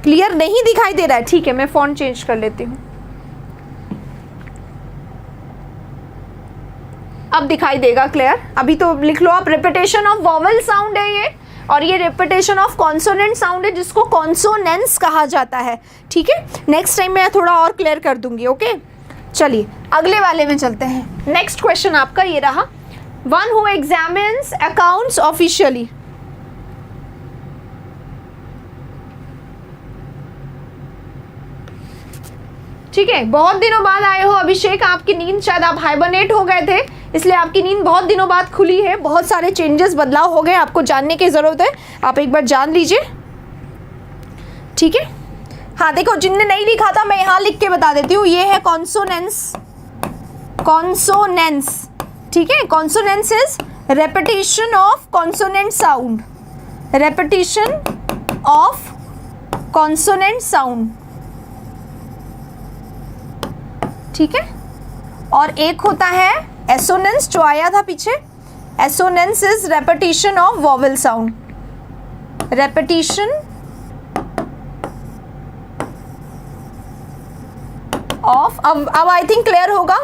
क्लियर नहीं दिखाई दे रहा है? ठीक है, मैं फ़ॉन्ट चेंज कर लेती हूँ, अब दिखाई देगा क्लियर। अभी तो लिख लो आप, रिपीटेशन ऑफ वॉवल साउंड है ये, और ये रिपीटेशन ऑफ कॉन्सोनेंट साउंड है जिसको कॉन्सोनेंस कहा जाता है, ठीक है। नेक्स्ट टाइम मैं थोड़ा और क्लियर कर दूंगी, ओके। चलिए अगले वाले में चलते हैं। नेक्स्ट क्वेश्चन आपका ये रहा, one who examines accounts officially. ठीक है, बहुत दिनों बाद आए हो अभिषेक, आपकी नींद, शायद आप हाइबरनेट हो गए थे इसलिए आपकी नींद बहुत दिनों बाद खुली है। बहुत सारे चेंजेस, बदलाव हो गए, आपको जानने की ज़रूरत है, आप एक बार जान लीजिए, ठीक है। हाँ देखो, जिनने नहीं लिखा था मैं यहाँ लिख के बता देती हूँ, ये है कॉन्सोनेंस, कॉन्सोनेंस, ठीक है। Consonance is repetition of consonant sound, repetition of consonant sound, ठीक है। और एक होता है एसोनेंस, जो आया था पीछे, assonance is repetition of vowel sound, repetition of, अब आई थिंक क्लियर होगा।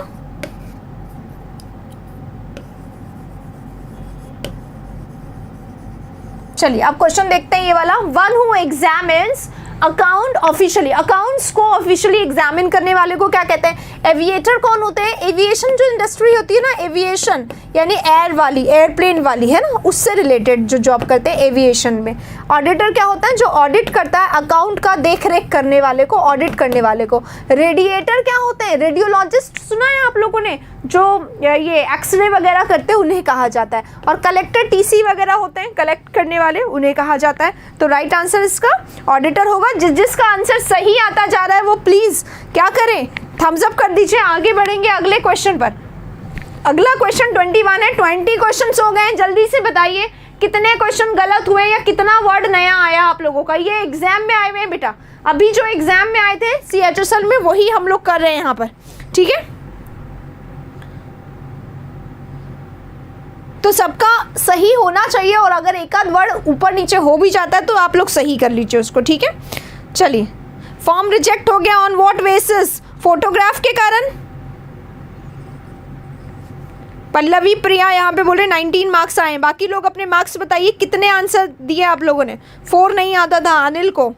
चलिए अब क्वेश्चन देखते हैं ये वाला, one who examines account officially, accounts को ऑफिशियली एग्जामिन करने वाले को क्या कहते हैं? एविएटर कौन होते हैं? एविएशन जो इंडस्ट्री होती है ना, एविएशन यानी एयर वाली, एयरप्लेन वाली है ना, उससे रिलेटेड जो जॉब करते हैं एविएशन में। ऑडिटर क्या होता है? जो ऑडिट करता है अकाउंट का, देख रेख करने वाले को, ऑडिट करने वाले को। रेडिएटर क्या होते हैं? रेडियोलॉजिस्ट सुना है आप लोगों ने, जो ये एक्सरे वगैरह करते हैं उन्हें कहा जाता है। और कलेक्टर, टीसी वगैरह होते हैं कलेक्ट करने वाले, उन्हें कहा जाता है। तो राइट आंसर इसका ऑडिटर होगा। जिसका आंसर सही आता जा रहा है वो प्लीज़ क्या करें, थम्स अप कर दीजिए। आगे बढ़ेंगे अगले क्वेश्चन पर। अगला क्वेश्चन 21 है, 20 क्वेश्चन हो गए हैं। जल्दी से बताइए कितने क्वेश्चन गलत हुए या कितना वर्ड नया आया आप लोगों का। ये एग्जाम में आए हुए हैं बेटा, अभी जो एग्जाम में आए थे CHSL में वही हम लोग कर रहे हैं यहाँ पर, ठीक है। तो सबका सही होना चाहिए, और अगर एक आध वर्ड ऊपर नीचे हो भी जाता है तो आप लोग सही कर लीजिए उसको, ठीक है। चलिए, फॉर्म रिजेक्ट हो गया ऑन व्हाट बेसिस? फोटोग्राफ के कारण। पल्लवी प्रिया यहाँ पे बोले 19 मार्क्स आए। बाकी लोग अपने मार्क्स बताइए, कितने आंसर दिए आप लोगों ने? 4 नहीं आता था अनिल को,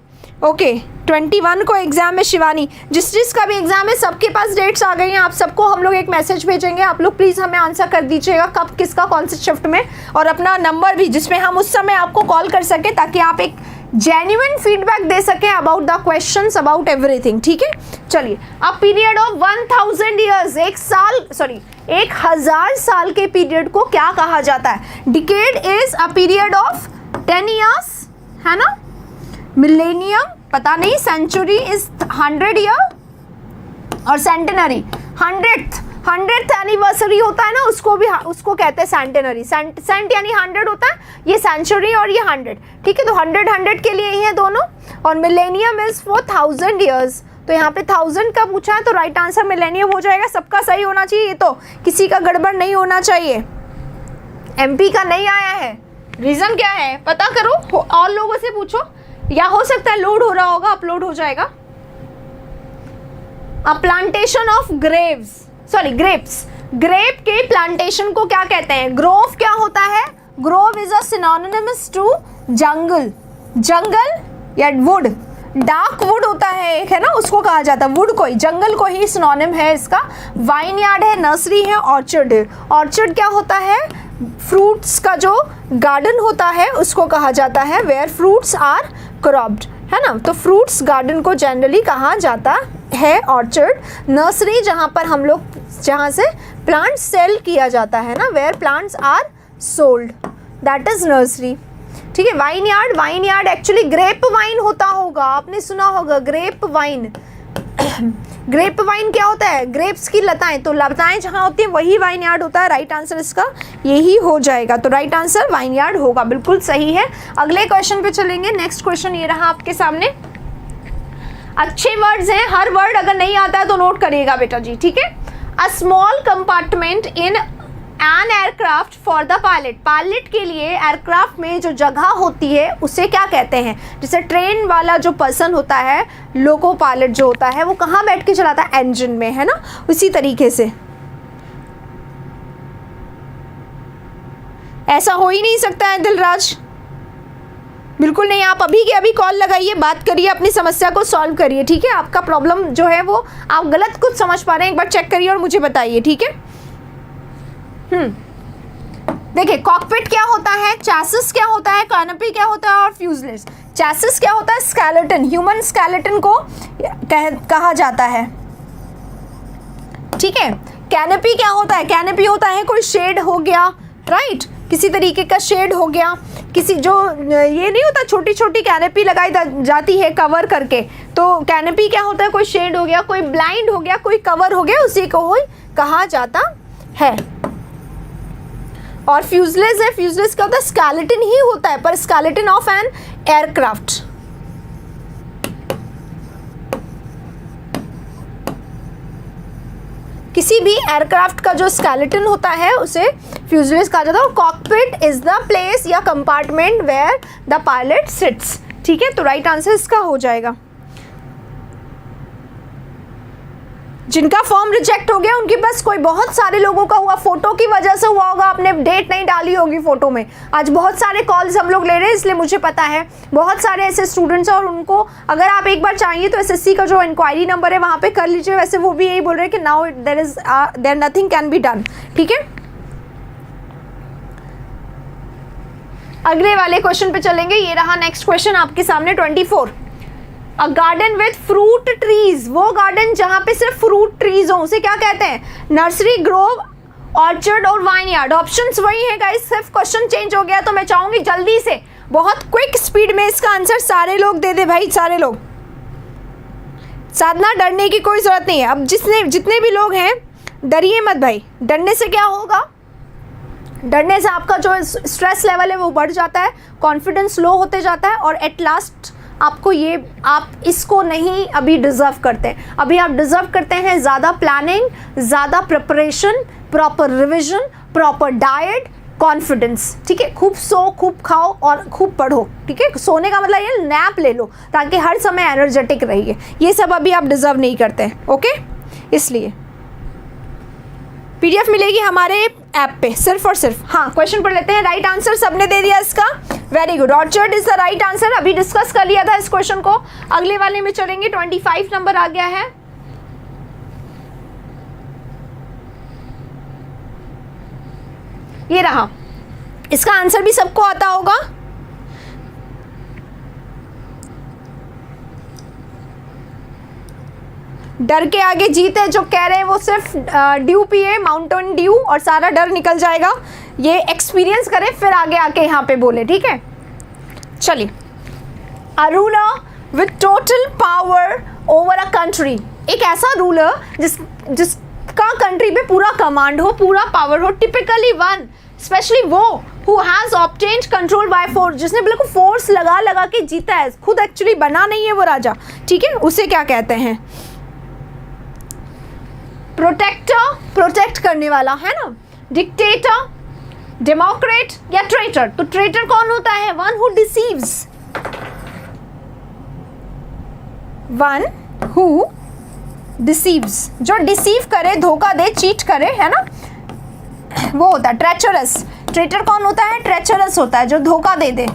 ओके। 21 को एग्जाम है शिवानी। जिसका भी एग्जाम है सबके पास डेट्स आ गई हैं। आप सबको हम लोग एक मैसेज भेजेंगे, आप लोग प्लीज़ हमें आंसर कर दीजिएगा कब किसका कौन से शिफ्ट में, और अपना नंबर भी जिसमें हम उस समय आपको कॉल कर सकें, ताकि आप एक जेन्युइन फीडबैक दे सकें about the questions, about everything, ठीक है। चलिए, अब पीरियड ऑफ 1000 ईयर्स, 1000 साल के पीरियड को क्या कहा जाता है? Decade is a period of 10 years, है ना। मिलेनियम पता नहीं, सेंचुरी इज 100 ईयर, और सेंटेनरी 100th एनिवर्सरी होता है ना, उसको कहते हैं सेंटेनरी। सेंट यानी 100 होता है, ये सेंचुरी और ये 100, ठीक है। तो 100 के लिए ही है दोनों। और मिलेनियम इज फॉर 1000 ईयर्स, तो यहाँ पे 1000 का पूछा है तो राइट आंसर मिलेनियम हो जाएगा। सबका सही होना चाहिए, ये तो किसी का गड़बड़ नहीं होना चाहिए। MP का नहीं आया है, रीज़न क्या है पता करो, और लोगों से पूछो, या हो सकता है लोड हो रहा होगा, अपलोड हो जाएगा। A plantation of grapes, grape के प्लांटेशन को क्या कहते हैं? ग्रोव क्या होता है? Grove is a synonymous to jungle, जंगल या वुड। डार्क वुड होता है एक, है ना, उसको कहा जाता है वुड को ही, जंगल को ही सिनोनिम है इसका। वाइन यार्ड है, नर्सरी है, ऑर्चर्ड है। ऑर्चर्ड क्या होता है? फ्रूट्स का जो गार्डन होता है उसको कहा जाता है, वेयर फ्रूट्स आर क्रॉप्ड, है ना। तो फ्रूट्स गार्डन को जनरली कहा जाता है ऑर्चर्ड। नर्सरी जहाँ पर हम लोग, जहाँ से प्लांट सेल किया जाता है ना, where plants are sold, that is nursery, ठीक है। Vineyard actually grape wine होता होगा, आपने सुना होगा ग्रेप वाइन, ग्रेप वाइन क्या होता है? ग्रेप्स की लताएं, तो लताएं जहाँ होती हैं वही वाइन यार्ड होता है। राइट आंसर इसका यही हो जाएगा। तो राइट आंसर वाइन यार्ड होगा, बिल्कुल सही है। अगले क्वेश्चन पे चलेंगे। नेक्स्ट क्वेश्चन ये रहा आपके सामने। अच्छे वर्ड्स हैं, हर वर्ड अगर नहीं आता है तो नोट करिएगा बेटा जी, ठीक है। A small compartment in an aircraft for the pilot. Pilot के लिए एयरक्राफ्ट में जो जगह होती है उसे क्या कहते हैं? जैसे ट्रेन वाला जो पर्सन होता है, लोको पायलट जो होता है, वो कहाँ बैठ के चलाता है? इंजन में, है ना। उसी तरीके से ऐसा हो ही नहीं सकता है दिलराज, बिल्कुल नहीं। आप अभी के अभी कॉल लगाइए, बात करिए, अपनी समस्या को सॉल्व करिए, ठीक है। आपका प्रॉब्लम जो है वो आप गलत कुछ समझ पा रहे हैं, एक बार चेक करिए और मुझे बताइए, ठीक है। देखिए, कॉकपिट क्या होता है, चैसिस क्या होता है, कैनोपी क्या होता है और फ्यूजलेज। चैसिस क्या होता है? स्केलेटन, ह्यूमन स्केलेटन को कहा जाता है, ठीक है। कैनोपी क्या होता है? कैनोपी होता है कोई शेड हो गया, राइट, किसी तरीके का शेड हो गया, किसी जो ये नहीं होता छोटी छोटी कैनोपी लगाई जाती है कवर करके, तो कैनोपी क्या होता है? कोई शेड हो गया, कोई ब्लाइंड हो गया, कोई कवर हो गया, उसी को कहा जाता है। और फ्यूजलेज है, फ्यूजलेज क्या होता है? स्केलेटन ही होता है, पर स्केलेटन ऑफ एन एयरक्राफ्ट। किसी भी एयरक्राफ्ट का जो स्केलेटन होता है उसे फ्यूजलेज कहा जाता है। और कॉकपिट इज द प्लेस या compartment where the pilot sits, ठीक है। तो राइट आंसर इसका हो जाएगा। जिनका फॉर्म रिजेक्ट हो गया उनके पास कोई, बहुत सारे लोगों का हुआ, फोटो की वजह से हुआ होगा, आपने डेट नहीं डाली होगी फोटो में। आज बहुत सारे कॉल्स हम लोग ले रहे हैं, इसलिए मुझे पता है बहुत सारे ऐसे स्टूडेंट्स हैं, और उनको अगर आप एक बार चाहिए तो एसएससी का जो इंक्वायरी नंबर है वहाँ पे कर लीजिए। वैसे वो भी यही बोल रहे हैं कि now there nothing can be done, ठीक है। अगले वाले क्वेश्चन पे चलेंगे। ये रहा नेक्स्ट क्वेश्चन आपके सामने 24। अ गार्डन विथ फ्रूट ट्रीज, वो गार्डन जहाँ पे सिर्फ फ्रूट ट्रीज हो उसे क्या कहते हैं? नर्सरी, ग्रोव, ऑर्चर्ड और वाइन यार्ड। ऑप्शंस वही है गाइस, सिर्फ क्वेश्चन चेंज हो गया। तो मैं चाहूंगी जल्दी से, बहुत क्विक स्पीड में इसका आंसर सारे लोग दे दे भाई, सारे लोग। साधना, डरने की कोई जरूरत नहीं है। अब जितने भी लोग हैं, डरिए मत भाई। डरने से क्या होगा? डरने से आपका जो स्ट्रेस लेवल है वो बढ़ जाता है, कॉन्फिडेंस लो होते जाता है, और एट लास्ट आपको आप इसको नहीं अभी डिजर्व करते। अभी आप डिजर्व करते हैं ज़्यादा प्लानिंग, ज़्यादा preparation, proper revision, proper diet, confidence, ठीक है। खूब सो, खूब खाओ और खूब पढ़ो, ठीक है। सोने का मतलब ये नैप ले लो ताकि हर समय एनर्जेटिक रहिए। ये सब अभी आप डिजर्व नहीं करते हैं, ओके। इसलिए पीडीएफ मिलेगी हमारे ऐप पे सिर्फ और सिर्फ। हाँ, क्वेश्चन पढ़ लेते हैं। राइट आंसर सबने दे दिया इसका, very good. Orchard is the right answer. अभी डिस्कस कर लिया था इस क्वेश्चन को। अगले वाले में चलेंगे। 25 नंबर आ गया है। ये रहा, इसका आंसर भी सबको आता होगा। डर के आगे जीत है, जो कह रहे हैं वो सिर्फ ड्यू पिए, माउंटेन ड्यू, और सारा डर निकल जाएगा। ये एक्सपीरियंस करें फिर आगे आके यहाँ पे बोले, ठीक है। चलिए, a ruler with total power over a country, एक ऐसा रूलर जिसका कंट्री पे पूरा कमांड हो, पूरा पावर हो। टिपिकली वन, स्पेशली वो who has obtained control by force, जिसने बिल्कुल फोर्स लगा लगा के जीता है, खुद एक्चुअली बना नहीं है वो राजा, ठीक है। उसे क्या कहते हैं? प्रोटेक्टर, प्रोटेक्ट करने वाला, है ना। डिक्टेटर, डेमोक्रेट या ट्रेटर। तो ट्रेटर कौन होता है? One who deceives, one who deceives, जो डिसीव करे, धोखा दे, चीट करे, है ना, वो होता है ट्रेचरस। ट्रेटर कौन होता है? ट्रेचरस होता है, जो धोखा दे दे।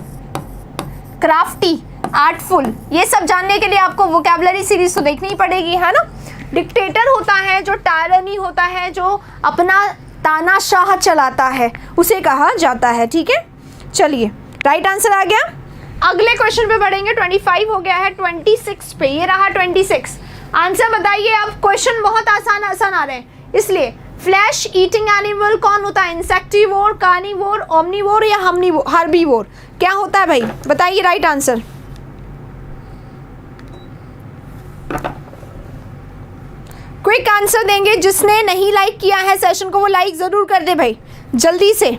क्राफ्टी, आर्टफुल, ये सब जानने के लिए आपको वोकैबुलरी सीरीज तो देखनी ही पड़ेगी, है ना। डिक्टेटर होता है जो टायरनी होता है, जो अपना तानाशाह चलाता है, उसे कहा जाता है, ठीक है। चलिए, राइट आंसर आ गया। अगले क्वेश्चन पे बढ़ेंगे। 25 हो गया है, 26 पे। ये रहा 26। आंसर बताइए आप। क्वेश्चन बहुत आसान आसान आ रहे हैं, इसलिए फ्लैश ईटिंग एनिमल कौन होता है? इंसेक्टिवोर, कार्निवोर, ओमनिवोर या हर्बीवोर? क्या होता है भाई, बताइए राइट आंसर। क्विक आंसर देंगे। जिसने नहीं लाइक किया है सेशन को वो लाइक ज़रूर कर दे भाई, जल्दी से।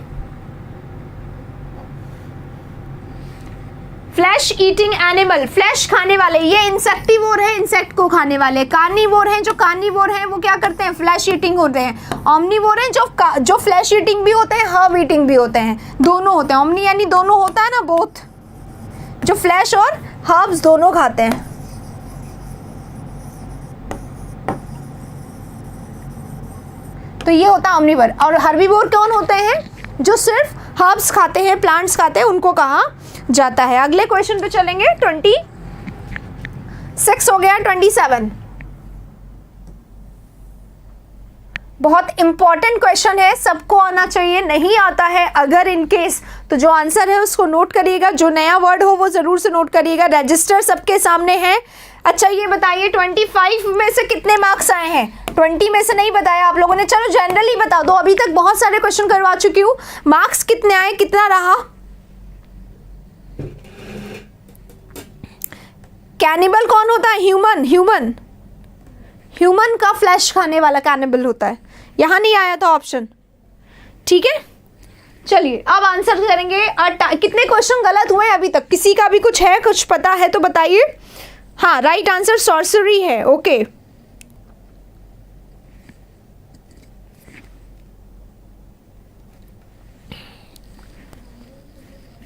फ्लैश ईटिंग एनिमल, फ्लैश खाने वाले, ये इंसेक्टिवोर है, इंसेक्ट को खाने वाले। कार्निवोर हैं, जो कार्निवोर हैं वो क्या करते हैं, फ्लैश ईटिंग होते हैं। ऑमनीवोर हैं, जो फ्लैश ईटिंग भी होते हैं, हर्ब ईटिंग भी होते हैं, दोनों होते हैं। ऑमनी यानी दोनों होता है ना, बोथ, जो फ्लैश और हर्ब्स दोनों खाते हैं। तो ये होता है ऑमनीवोर। और हर्बीवोर कौन होते हैं, जो सिर्फ हर्ब्स खाते हैं, प्लांट्स खाते हैं, उनको कहा जाता है। अगले क्वेश्चन पे चलेंगे। 26 हो गया, 27 बहुत इंपॉर्टेंट क्वेश्चन है, सबको आना चाहिए। नहीं आता है अगर इन केस, तो जो आंसर है उसको नोट करिएगा, जो नया वर्ड हो वो जरूर से नोट करिएगा। रजिस्टर सबके सामने है। अच्छा ये बताइए 25 में से कितने मार्क्स आए हैं? 20 में से नहीं बताया आप लोगों ने, चलो जनरली बता दो। अभी तक बहुत सारे क्वेश्चन करवा चुकी हूँ। मार्क्स कितने आए, कितना रहा? कैनिबल कौन होता है? ह्यूमन का फ्लैश खाने वाला कैनिबल होता है। यहां नहीं आया था ऑप्शन, ठीक है। चलिए अब आंसर करेंगे। कितने क्वेश्चन गलत हुए अभी तक? किसी का भी कुछ है, कुछ पता है तो बताइए। हाँ, राइट आंसर सॉर्सरी है। ओके,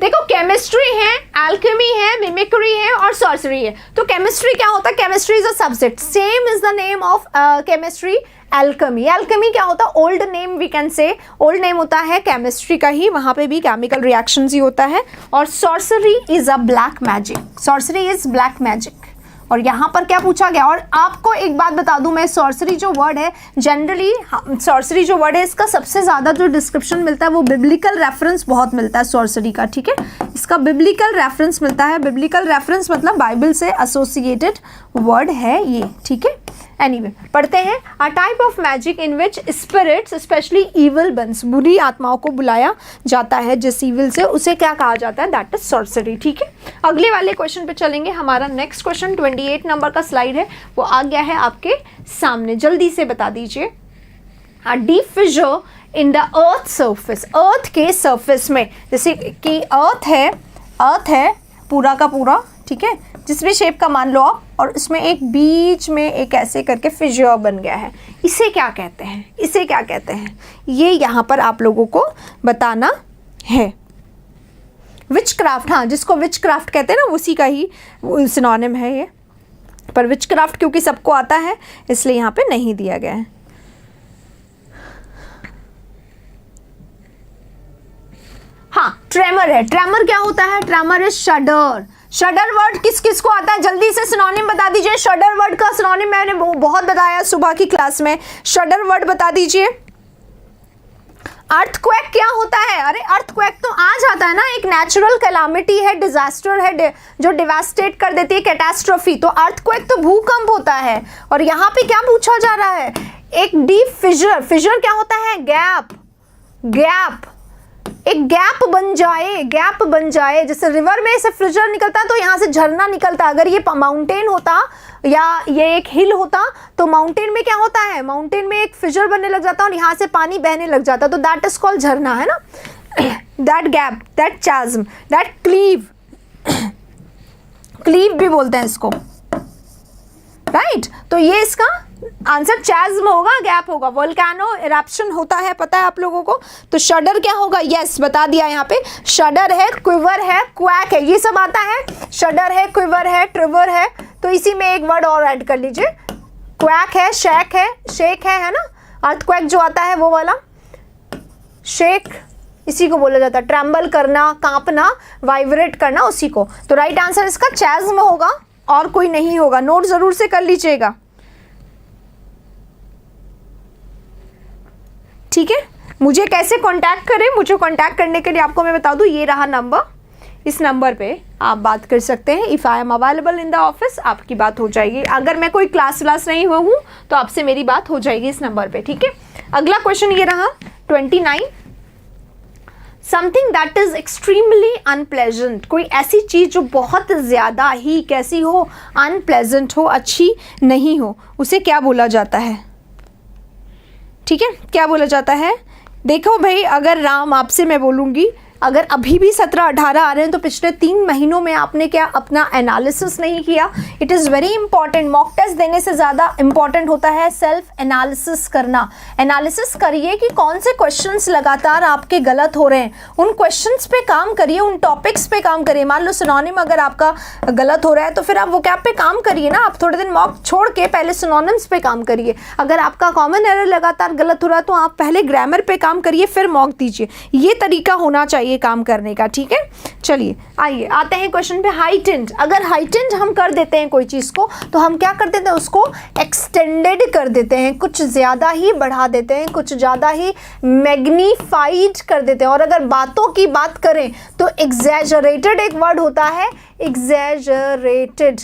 देखो केमिस्ट्री है, एल्केमी है, मिमिक्री है और सॉर्सरी है। तो केमिस्ट्री क्या होता है? Chemistry is a subject, same is the name of chemistry. Alchemy, alchemy क्या होता है? Old name, we can say old name होता है केमिस्ट्री का ही, वहां पे भी केमिकल रिएक्शंस ही होता है। और sorcery is a black magic, sorcery is black magic. और यहाँ पर क्या पूछा गया? और आपको एक बात बता दूं मैं, सॉर्सरी जो वर्ड है, जनरली सॉर्सरी जो वर्ड है इसका सबसे ज़्यादा जो डिस्क्रिप्शन मिलता है वो बिब्लिकल रेफरेंस बहुत मिलता है सॉर्सरी का, ठीक है। इसका बिब्लिकल रेफरेंस मिलता है। बिब्लिकल रेफरेंस मतलब बाइबल से एसोसिएटेड वर्ड है ये, ठीक है। एनीवे, पढ़ते हैं। A type of magic in which spirits specially evil ones, बुरी आत्माओं को बुलाया जाता है जिस इविल से, उसे क्या कहा जाता है? दैट इज सॉर्सरी, ठीक है। अगले वाले क्वेश्चन पे चलेंगे। हमारा नेक्स्ट क्वेश्चन 28 नंबर का स्लाइड है, वो आ गया है आपके सामने, जल्दी से बता दीजिए। A deep fissure in the earth surface, earth के सर्फेस में, जैसे कि अर्थ है पूरा का पूरा, ठीक है, जिस भी शेप का मान लो आप, और इसमें एक बीच में एक ऐसे करके फिशर बन गया है, इसे क्या कहते हैं? इसे क्या कहते हैं? ये यहाँ पर आप लोगों को बताना है। विच क्राफ्ट, हाँ, जिसको विच क्राफ्ट कहते हैं ना, उसी का ही सिनोनिम है ये, पर विच क्राफ्ट क्योंकि सबको आता है इसलिए यहाँ पे नहीं दिया गया है। हाँ, ट्रेमर है। ट्रेमर क्या होता है? Tremor is शडर। शडर वर्ड किस किस को आता है? जल्दी से सिनोनिम बता दीजिए। शडर वर्ड का सिनोनिम मैंने बहुत बताया सुबह की क्लास में। शडर वर्ड बता दीजिए। अर्थक्वेक क्या होता है? अरे अर्थक्वेक तो आ जाता है ना, एक नेचुरल कैलामिटी है, डिजास्टर है जो डिवास्टेट कर देती है, कैटास्ट्रोफी। तो अर्थक्वेक तो भूकंप होता है। और यहाँ पे क्या पूछा जा रहा है? एक डीप फिशर। फिशर क्या होता है? गैप, एक गैप बन जाए, जैसे रिवर में से फिशर निकलता है तो यहाँ से झरना निकलता। अगर ये माउंटेन होता या ये एक हिल होता तो माउंटेन में क्या होता है? माउंटेन में एक फिशर बनने लग जाता और यहाँ से पानी बहने लग जाता, तो दैट इज कॉल्ड झरना, है ना। That gap, that chasm, that cleave भी बोलते हैं इसको, राइट। तो ये इसका आंसर चाज्म होगा, गैप होगा। वोल्केनो इरप्शन होता है, पता है आप लोगों को। तो शडर क्या होगा? यस, बता दिया यहाँ पे। शडर है, क्विवर है, क्वैक है, ये सब आता है। शडर है, क्विवर है, ट्रिवर है। तो इसी में एक वर्ड और ऐड कर लीजिए, क्वैक है, शेक है ना। अर्थक्वेक जो आता है वो वाला शेक, इसी को बोला जाता है। ट्रम्बल करना, कांपना, वाइब्रेट करना, उसी को। तो राइट आंसर इसका चाज्म होगा और कोई नहीं होगा। नोट जरूर से कर लीजिएगा, ठीक है। मुझे कैसे कांटेक्ट करें? मुझे कांटेक्ट करने के लिए आपको मैं बता दूं, ये रहा नंबर, इस नंबर पे आप बात कर सकते हैं। If I am available in the office, आपकी बात हो जाएगी। अगर मैं कोई क्लास नहीं हुआ हूँ तो आपसे मेरी बात हो जाएगी इस नंबर पे, ठीक है। अगला क्वेश्चन ये रहा 29। Something that is extremely unpleasant, कोई ऐसी चीज़ जो बहुत ज़्यादा ही कैसी हो? अनप्लेजेंट हो, अच्छी नहीं हो, उसे क्या बोला जाता है? ठीक है, क्या बोला जाता है, देखो भाई, अगर राम आपसे मैं बोलूँगी, अगर अभी भी 17-18 आ रहे हैं तो पिछले 3 महीनों में आपने क्या अपना एनालिसिस नहीं किया। It is very important. Mock test देने से ज़्यादा इंपॉर्टेंट होता है सेल्फ एनालिसिस करना। एनालिसिस करिए कि कौन से क्वेश्चंस लगातार आपके गलत हो रहे हैं, उन क्वेश्चंस पे काम करिए, उन टॉपिक्स पे काम करिए। मान लो सिनोनिम अगर आपका गलत हो रहा है तो फिर आप वोकैब पे काम करिए ना, आप थोड़े दिन मॉक छोड़ के पहले सिनोनिम्स पे काम करिए। अगर आपका कॉमन एरर लगातार गलत हो रहा है तो आप पहले ग्रामर पे काम करिए, फिर मॉक दीजिए। ये तरीका होना चाहिए काम करने का, ठीक है। चलिए आइए आते हैं क्वेश्चन पे। हाइटेंड, अगर हाइटेंड हम कर देते हैं कोई चीज़ को तो हम क्या कर देते हैं, उसको एक्सटेंडेड कर देते हैं, कुछ ज़्यादा ही बढ़ा देते हैं, कुछ ज़्यादा ही मैग्नीफाइड कर देते हैं। और अगर बातों की बात करें तो एग्जैजरेटेड एक वर्ड होता है, एग्जैजरेटेड,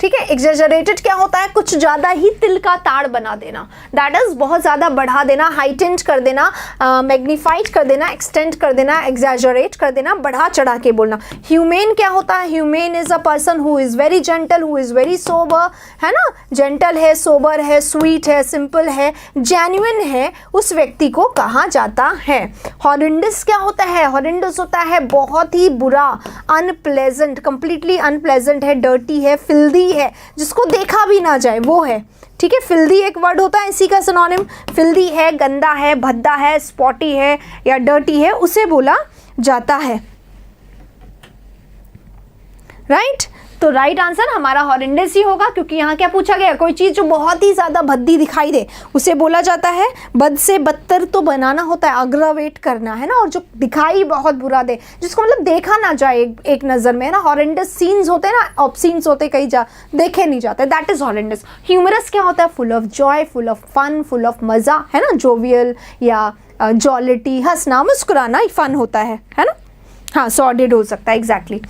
ठीक है। एग्जैजरेटेड क्या होता है, कुछ ज़्यादा ही तिल का ताड़ बना देना, दैट इज बहुत ज़्यादा बढ़ा देना, हाइटेंड कर देना, मैग्नीफाइड कर देना, एक्सटेंड कर देना, एग्जैजरेट कर देना, बढ़ा चढ़ा के बोलना। ह्यूमेन क्या होता है, humane is a person who is very gentle, who is very sober, है ना, जेंटल है, सोबर है, स्वीट है, सिंपल है, जेन्युइन है, उस व्यक्ति को कहा जाता है। हॉरेंडस क्या होता है, हॉरेंडस होता है बहुत ही बुरा, अनप्लेजेंट, कंप्लीटली अनप्लेजेंट है, डर्टी है, फिल्दी है, जिसको देखा भी ना जाए वो है, ठीक है। फिल्दी एक वर्ड होता है इसी का सिनोनिम, फिल्दी है, गंदा है, भद्दा है, स्पॉटी है या डर्टी है, उसे बोला जाता है, राइट। तो राइट आंसर हमारा हॉरेंडस ही होगा, क्योंकि यहाँ क्या पूछा गया, कोई चीज़ जो बहुत ही ज़्यादा भद्दी दिखाई दे उसे बोला जाता है, बद से बदतर तो बनाना होता है, अग्रवेट करना, है ना, और जो दिखाई बहुत बुरा दे, जिसको मतलब देखा ना जाए एक नज़र में, है ना। हॉरेंडस सीन्स होते हैं ना, ऑब्सीन्स होते कहीं देखे नहीं जाते, दैट इज़ हॉरेंडस। ह्यूमरस क्या होता है, full of joy, full of fun, full of मज़ा, है ना, जोवियल या जॉलिटी, हंसना मुस्कुराना फन होता है ना। हाँ, सॉर्डेड हो सकता है, एग्जैक्टली।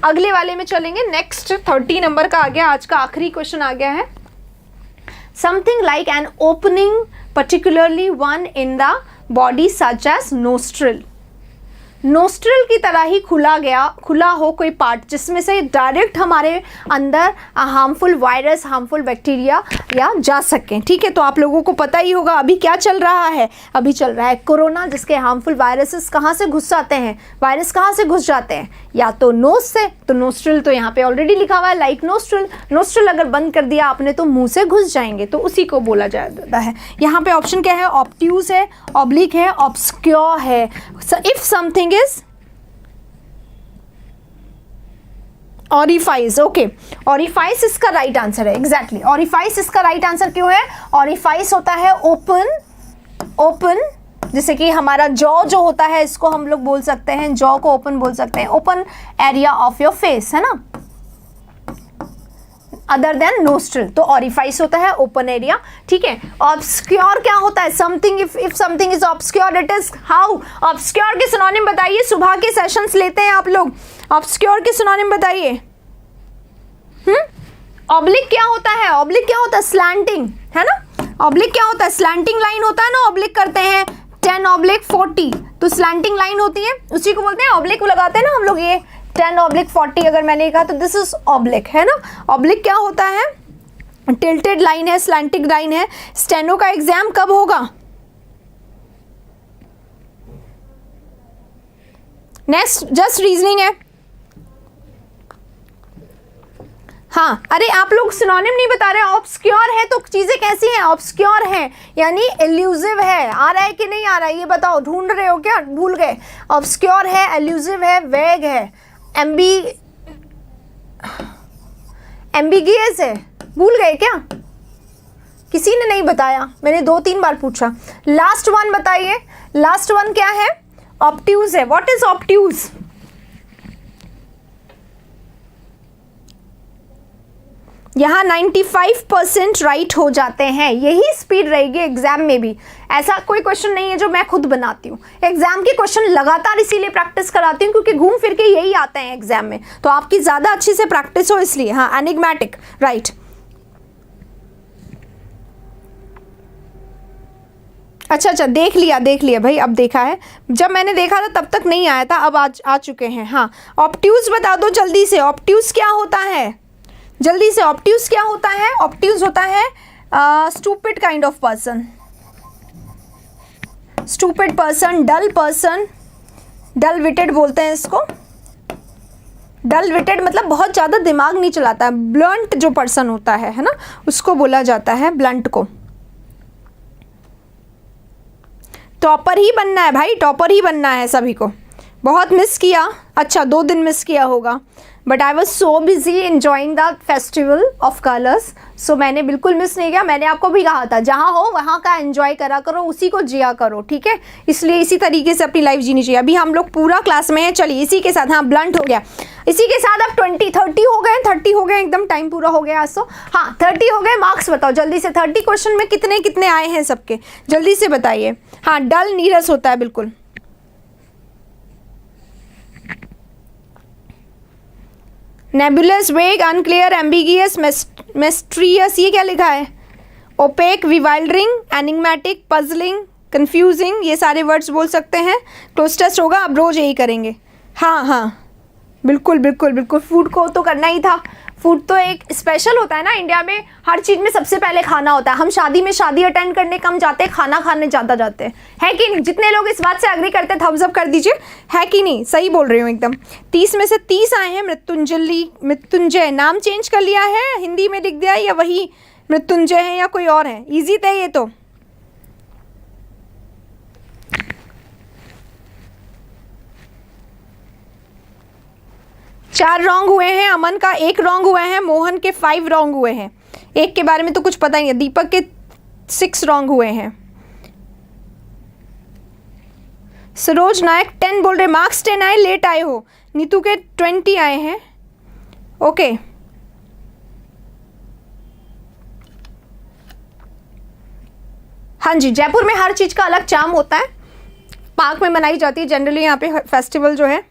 अगले वाले में चलेंगे। नेक्स्ट 30 नंबर का आ गया, आज का आखिरी क्वेश्चन आ गया है। Something like an opening particularly one in the body such as nostril. Nostril की तरह ही खुला हो कोई पार्ट जिसमें से डायरेक्ट हमारे अंदर हार्मफुल वायरस, हार्मफुल बैक्टीरिया या जा सकें, ठीक है। तो आप लोगों को पता ही होगा अभी क्या चल रहा है, अभी चल रहा है कोरोना, जिसके हार्मफुल वायरसेस कहाँ से घुस जाते हैं, वायरस कहाँ से घुस जाते हैं, या तो नोज से, तो नोस्ट्रिल तो यहाँ पे ऑलरेडी लिखा हुआ है, लाइक नोस्ट्रिल। नोस्ट्रिल अगर बंद कर दिया आपने तो मुंह से घुस जाएंगे, तो उसी को बोला जाता है। यहाँ पे ऑप्शन क्या है, ऑब्ट्यूज है, ऑब्लिक है, ऑब्स्क्योर है। If something is orifice, okay, orifice इसका राइट आंसर है, एग्जैक्टली। ऑरिफाइस इसका राइट आंसर क्यों है, ऑरिफाइस होता है ओपन, जैसे कि हमारा जॉ जो होता है इसको हम लोग बोल सकते हैं, जॉ को ओपन बोल सकते हैं, open area of your face, है ना, अदर देन नोस्ट्रिल। तो ऑरिफाइस होता है ओपन एरिया, ठीक है। ऑब्स्क्योर क्या होता है, something, if something is obscure it is how. Obscure के सिनोनिम बताइए, सुबह के सेशंस लेते हैं आप लोग, ऑब्स्क्योर के सिनोनिम बताइए। ऑब्लिक क्या होता है, ऑब्लिक क्या होता है, स्लैंटिंग, है ना। ऑब्लिक क्या होता है, स्लैंटिंग लाइन होता है ना, ऑब्लिक करते हैं 10/40, तो स्लैंटिंग लाइन होती है, उसी को बोलते हैं ऑब्लिक लगाते हैं ना हम लोग, ये 10/40 अगर मैंने कहा तो दिस इज ऑब्लिक, है ना। ऑब्लिक क्या होता है, टिल्टेड लाइन है, स्लैंटिंग लाइन है। स्टेनो का एग्जाम कब होगा, नेक्स्ट जस्ट रीजनिंग है। हाँ, अरे आप लोग सिनोनिम नहीं बता रहे, ऑब्स्क्योर है तो चीजें कैसी हैं, ऑब्स्क्योर है यानी एल्यूसिव है, आ रहा है कि नहीं आ रहा है ये बताओ, ढूंढ रहे हो क्या, भूल गए। ऑब्स्क्योर है, एल्यूसिव है, वेग है, एम्बिगियस है, भूल गए क्या, किसी ने नहीं बताया, मैंने 2-3 बार पूछा। लास्ट वन बताइए, लास्ट वन क्या है, ऑब्ट्यूज है। व्हाट इज ऑब्ट्यूज, यहाँ 95% राइट हो जाते हैं, यही स्पीड रहेगी एग्जाम में भी। ऐसा कोई क्वेश्चन नहीं है जो मैं खुद बनाती हूँ, एग्जाम के क्वेश्चन लगातार इसीलिए प्रैक्टिस कराती हूँ क्योंकि घूम फिर के यही आते हैं एग्जाम में, तो आपकी ज़्यादा अच्छी से प्रैक्टिस हो इसलिए। हाँ, एनिग्मेटिक, राइट। अच्छा, देख लिया भाई, अब देखा है, जब मैंने देखा था तब तक नहीं आया था, अब आ चुके हैं। हाँ, ऑब्ट्यूज बता दो जल्दी से, ऑब्ट्यूज क्या होता है, जल्दी से, ऑब्ट्यूज क्या होता है। ऑब्ट्यूज होता है stupid kind of person, stupid person, dull person, dull witted बोलते हैं इसको। डल विटेड मतलब बहुत ज़्यादा दिमाग नहीं चलाता है। ब्लंट जो पर्सन होता है ना, उसको बोला जाता है ब्लंट को। टॉपर ही बनना है भाई, टॉपर ही बनना है सभी को। बहुत मिस किया, अच्छा 2 दिन मिस किया होगा, but I was so busy enjoying the festival of colours, सो मैंने बिल्कुल मिस नहीं किया। मैंने आपको भी कहा था जहाँ हो वहाँ का एंजॉय करा करो, उसी को जिया करो, ठीक है। इसलिए इसी तरीके से अपनी लाइफ जीनी चाहिए। अभी हम लोग पूरा क्लास में हैं, चलिए इसी के साथ, हाँ ब्लंट हो गया, इसी के साथ अब 30 हो गए, 30 हो गए, एकदम टाइम पूरा हो गया आज तो। हाँ 30 हो गए, मार्क्स बताओ जल्दी से। 30 क्वेश्चन में कितने कितने आए हैं सबके, जल्दी से बताइए। हाँ डल नीरस होता है बिल्कुल। नेबुलस, वेग, अनक्लियर, एम्बिगियस, मिस्टीरियस, ये क्या लिखा है? ओपेक, विवाइल्डरिंग, एनिग्मेटिक, पजलिंग, कंफ्यूजिंग, ये सारे वर्ड्स बोल सकते हैं। क्लोज टेस्ट होगा, अब रोज यही करेंगे। हाँ हाँ बिल्कुल बिल्कुल बिल्कुल, फूड को तो करना ही था। फूड तो एक स्पेशल होता है ना, इंडिया में हर चीज़ में सबसे पहले खाना होता है। हम शादी में शादी अटेंड करने कम जाते हैं, खाना खाने ज़्यादा जाते हैं, है कि नहीं? जितने लोग इस बात से एग्री करते हैं थम्स अप कर दीजिए, है कि नहीं? सही बोल रही हूँ एकदम। 30 में से 30 आए हैं। मृत्युंजय नाम चेंज कर लिया है, हिंदी में लिख दिया, या वही मृत्युंजय है या कोई और है? ईजी था ये तो। चार रॉन्ग हुए हैं, अमन का 1 रॉन्ग हुए हैं, मोहन के 5 रॉन्ग हुए हैं। एक के बारे में तो कुछ पता ही नहीं है। दीपक के 6 रॉन्ग हुए हैं। सरोज नायक 10 बोल रहे, मार्क्स 10 आए, लेट आए हो। नीतू के 20 आए हैं, ओके। हाँ जी, जयपुर में हर चीज़ का अलग चार्म होता है। पार्क में मनाई जाती है जनरली यहाँ पे फेस्टिवल जो है।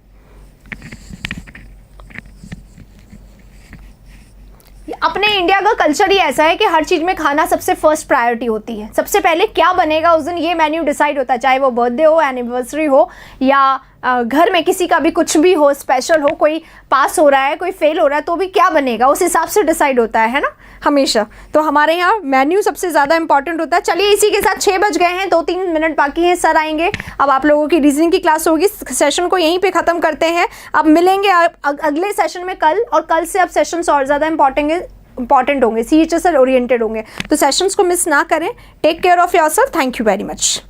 अपने इंडिया का कल्चर ही ऐसा है कि हर चीज़ में खाना सबसे फर्स्ट प्रायोरिटी होती है। सबसे पहले क्या बनेगा उस दिन, ये मेन्यू डिसाइड होता है, चाहे वो बर्थडे हो, एनिवर्सरी हो, या घर में किसी का भी कुछ भी हो, स्पेशल हो, कोई पास हो रहा है, कोई फेल हो रहा है, तो भी क्या बनेगा उस हिसाब से डिसाइड होता है ना, हमेशा। तो हमारे यहाँ मेन्यू सबसे ज़्यादा इंपॉर्टेंट होता है। चलिए इसी के साथ 6 बज गए हैं, 2-3 मिनट बाकी हैं, सर आएंगे। अब आप लोगों की रीजनिंग की क्लास होगी, सेशन को यहीं पे ख़त्म करते हैं। अब मिलेंगे अगले सेशन में कल, और कल से अब सेशंस और ज़्यादा इंपॉर्टेंट होंगे, CHSL ओरिएंटेड होंगे, तो सेशंस को मिस ना करें। Take care of yourself, thank you very much.